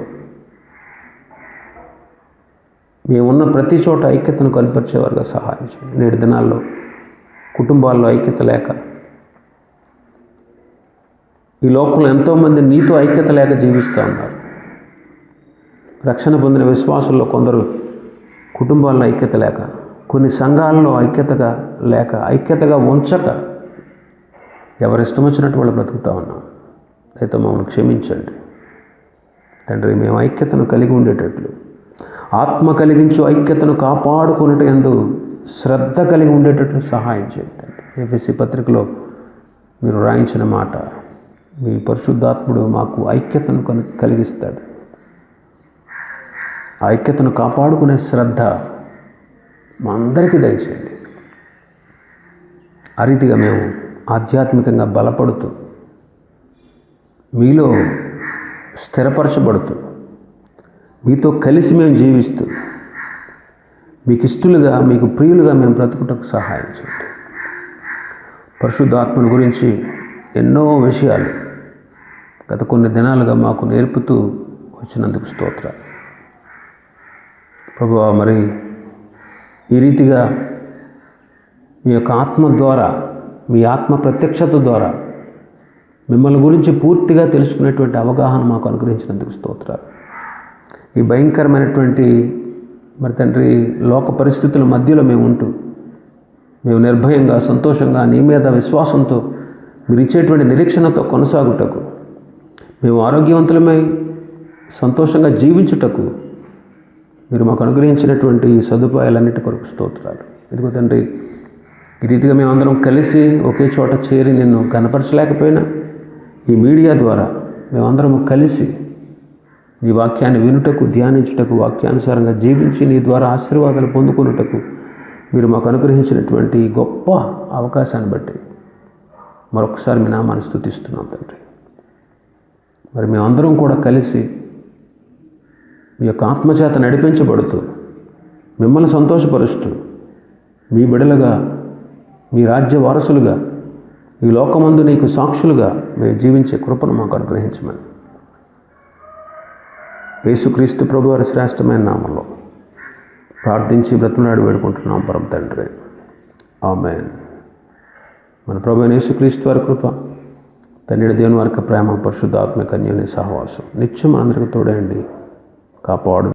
మేమున్న ప్రతి చోట ఐక్యతను కనపరిచేవారుగా సహాయం చేయండి. నేటి దినాల్లో కుటుంబాల్లో ఐక్యత లేక, ఈ లోకంలో ఎంతోమంది నీతో ఐక్యత లేక జీవిస్తూ ఉన్నారు. రక్షణ పొందిన విశ్వాసుల్లో కొందరు కుటుంబాల్లో ఐక్యత లేక, కొన్ని సంఘాల్లో ఐక్యతగా ఉంచక ఎవరిష్టం వచ్చినట్టు వాళ్ళు బ్రతుకుతూ ఉన్నాం. అయితే మమ్మల్ని క్షమించండి తండ్రి. మేము ఐక్యతను కలిగి ఉండేటట్లు, ఆత్మ కలిగించు ఐక్యతను కాపాడుకునేట యందు శ్రద్ధ కలిగి ఉండేటట్లు సహాయం చేయండి. ఎఫెసీ పత్రికలో మీరు రాయించిన మాట, మీ పరిశుద్ధాత్ముడు మాకు ఐక్యతను కలిగిస్తాడు. ఆ ఐక్యతను కాపాడుకునే శ్రద్ధ మా అందరికీ దయచేయండి. ఆ రీతిగా మేము ఆధ్యాత్మికంగా బలపడుతూ, మీలో స్థిరపరచబడుతూ, మీతో కలిసి మేము జీవిస్తూ, మీకు ఇష్టలుగా, మీకు ప్రియులుగా మేము బ్రతుకుటకు సహాయం చేయండి. పరిశుద్ధాత్మను గురించి ఎన్నో విషయాలు గత కొన్ని దినాలుగా మాకు నేర్పుతూ వచ్చినందుకు స్తోత్రాలు ప్రభువా. మరి ఈ రీతిగా మీ యొక్క ఆత్మ ద్వారా, మీ ఆత్మ ప్రత్యక్షత ద్వారా మిమ్మల్ని గురించి పూర్తిగా తెలుసుకునేటువంటి అవగాహన మాకు అనుగ్రహించినందుకు స్తోత్రాలు. ఈ భయంకరమైనటువంటి మరి తండ్రి లోక పరిస్థితుల మధ్యలో మేము ఉంటూ, మేము నిర్భయంగా, సంతోషంగా, నీ మీద విశ్వాసంతో, మీరు ఇచ్చేటువంటి నిరీక్షణతో కొనసాగుటకు, మేము ఆరోగ్యవంతులమై సంతోషంగా జీవించుటకు మీరు మాకు అనుగ్రహించినటువంటి సదుపాయాలన్నిటి కొరకు స్తోత్రాలు. ఇదిగో తండ్రి, ఈ రీతిగా మేమందరం కలిసి ఒకే చోట చేరి నిన్ను కనపరచలేకపోయినా ఈ మీడియా ద్వారా మేమందరము కలిసి నీ వాక్యాన్ని వినుటకు, ధ్యానించుటకు, వాక్యానుసారంగా జీవించి నీ ద్వారా ఆశీర్వాదాలు పొందుకున్నటకు మీరు మాకు అనుగ్రహించినటువంటి గొప్ప అవకాశాన్ని బట్టి మరొకసారి మీ నామాన్ని స్తుతిస్తున్నాం తండ్రి. మరి మేమందరం కూడా కలిసి మీ యొక్క ఆత్మచేత నడిపించబడుతూ మిమ్మల్ని సంతోషపరుస్తూ మీ బిడలుగా, మీ రాజ్య వారసులుగా, ఈ లోకమందు నీకు సాక్షులుగా మేము జీవించే కృపను మాకు అనుగ్రహించమని యేసుక్రీస్తు ప్రభువారి శ్రేష్టమైన నామంలో ప్రార్థించి బ్రతిమలాడి వేడుకుంటున్నాం పరమ తండ్రి. ఆమేన్. మన ప్రభు అయిన యేసుక్రీస్తు వారి కృప, తండ్రి దేవుని వారి ప్రేమ, పరిశుద్ధాత్మ కన్యని సహవాసం నిత్యం అందరికీ తోడేయండి, కాపాడు.